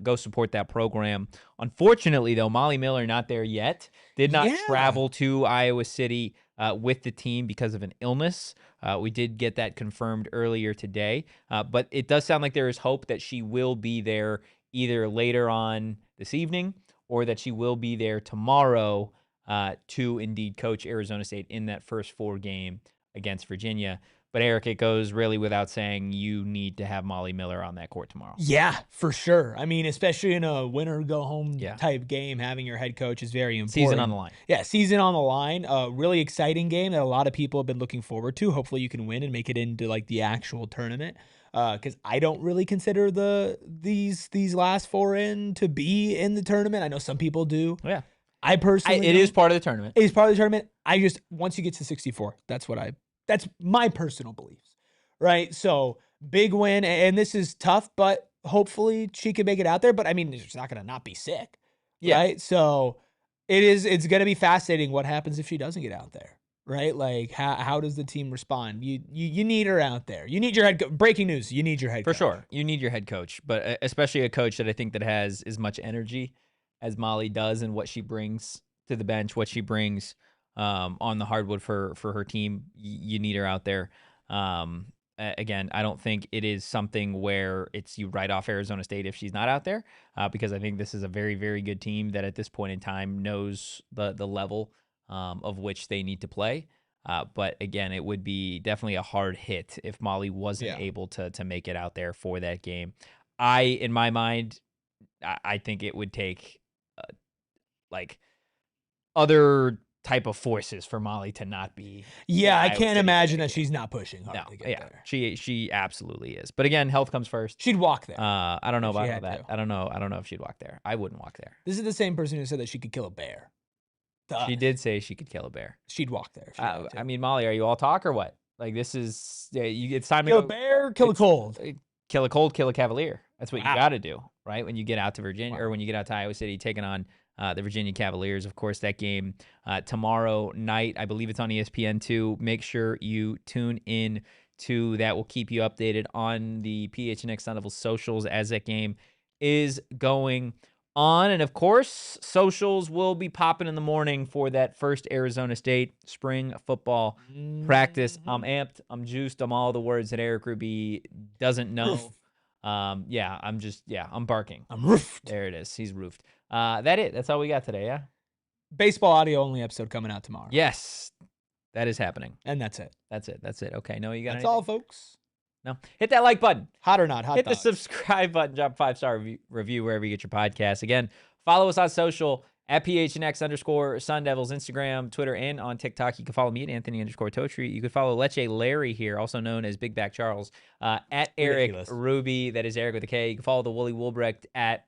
Go support that program. Unfortunately, though, Molly Miller not there yet. Did not travel to Iowa City with the team because of an illness. We did get that confirmed earlier today, but it does sound like there is hope that she will be there either later on this evening or that she will be there tomorrow to indeed coach Arizona State in that first 4 game against Virginia. But Erik, it goes really without saying you need to have Molly Miller on that court tomorrow. Yeah, for sure. I mean, especially in a winner go home type game, having your head coach is very important. Season on the line. Yeah, season on the line. A really exciting game that a lot of people have been looking forward to. Hopefully you can win and make it into like the actual tournament. Because I don't really consider these last 4 in to be in the tournament. I know some people do. Yeah. I personally it is part of the tournament. It is part of the tournament. I just, once you get to 64, that's my personal beliefs, right? So big win, and this is tough, but hopefully she can make it out there. But I mean, she's not going to not be sick, right? So it's going to be fascinating what happens if she doesn't get out there, right? Like how does the team respond? You need her out there. You need your head breaking news. You need your head coach. For sure. You need your head coach, but especially a coach that I think that has as much energy as Molly does and what she brings to the bench, what she brings on the hardwood for her team. You need her out there. Again, I don't think it is something where it's you write off Arizona State if she's not out there, because I think this is a very, very good team that at this point in time knows the level of which they need to play. But again, it would be definitely a hard hit if Molly wasn't able to make it out there for that game. In my mind, I think it would take like other type of forces for Molly to not be. Yeah, I can't imagine that she's not pushing hard to get there. She absolutely is. But again, health comes first. She'd walk there. I don't know about that. I don't know if she'd walk there. I wouldn't walk there. This is the same person who said that she could kill a bear. She did say she could kill a bear. She'd walk there. I mean, Molly, are you all talk or what? Like, this is it's time kill to a bear, kill a cold. Kill a cold, kill a Cavalier. That's what you got to do, right? When you get out to Virginia or when you get out to Iowa City, taking on the Virginia Cavaliers. Of course, that game tomorrow night, I believe it's on ESPN2. Make sure you tune in to that. We'll keep you updated on the PHNX Sun Devils socials as that game is going on. And of course, socials will be popping in the morning for that first Arizona State spring football practice. I'm amped. I'm juiced. I'm all the words that Erik Ruby doesn't know. I'm barking. I'm roofed. There it is. He's roofed. That's all we got today, yeah? Baseball audio only episode coming out tomorrow. Yes. That is happening. And that's it. That's it. Okay. No, you got That's anything? all, folks. No. Hit that like button. Hot or not, hot Hit the dogs. subscribe button. Drop a 5-star review wherever you get your podcast. Again, follow us on social at PHNX Sun Devils, Instagram, Twitter, and on TikTok. You can follow me at Anthony_Totri. You can follow Leche Larry here, also known as Big Back Charles, at Erik Ridiculous. Ruby. That is Erik with a K. You can follow the Wooly Woolbrecht at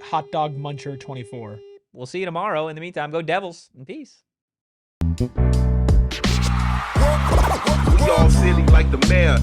Hot Dog Muncher 24. We'll see you tomorrow. In the meantime, go Devils and peace. We all silly like the mayor.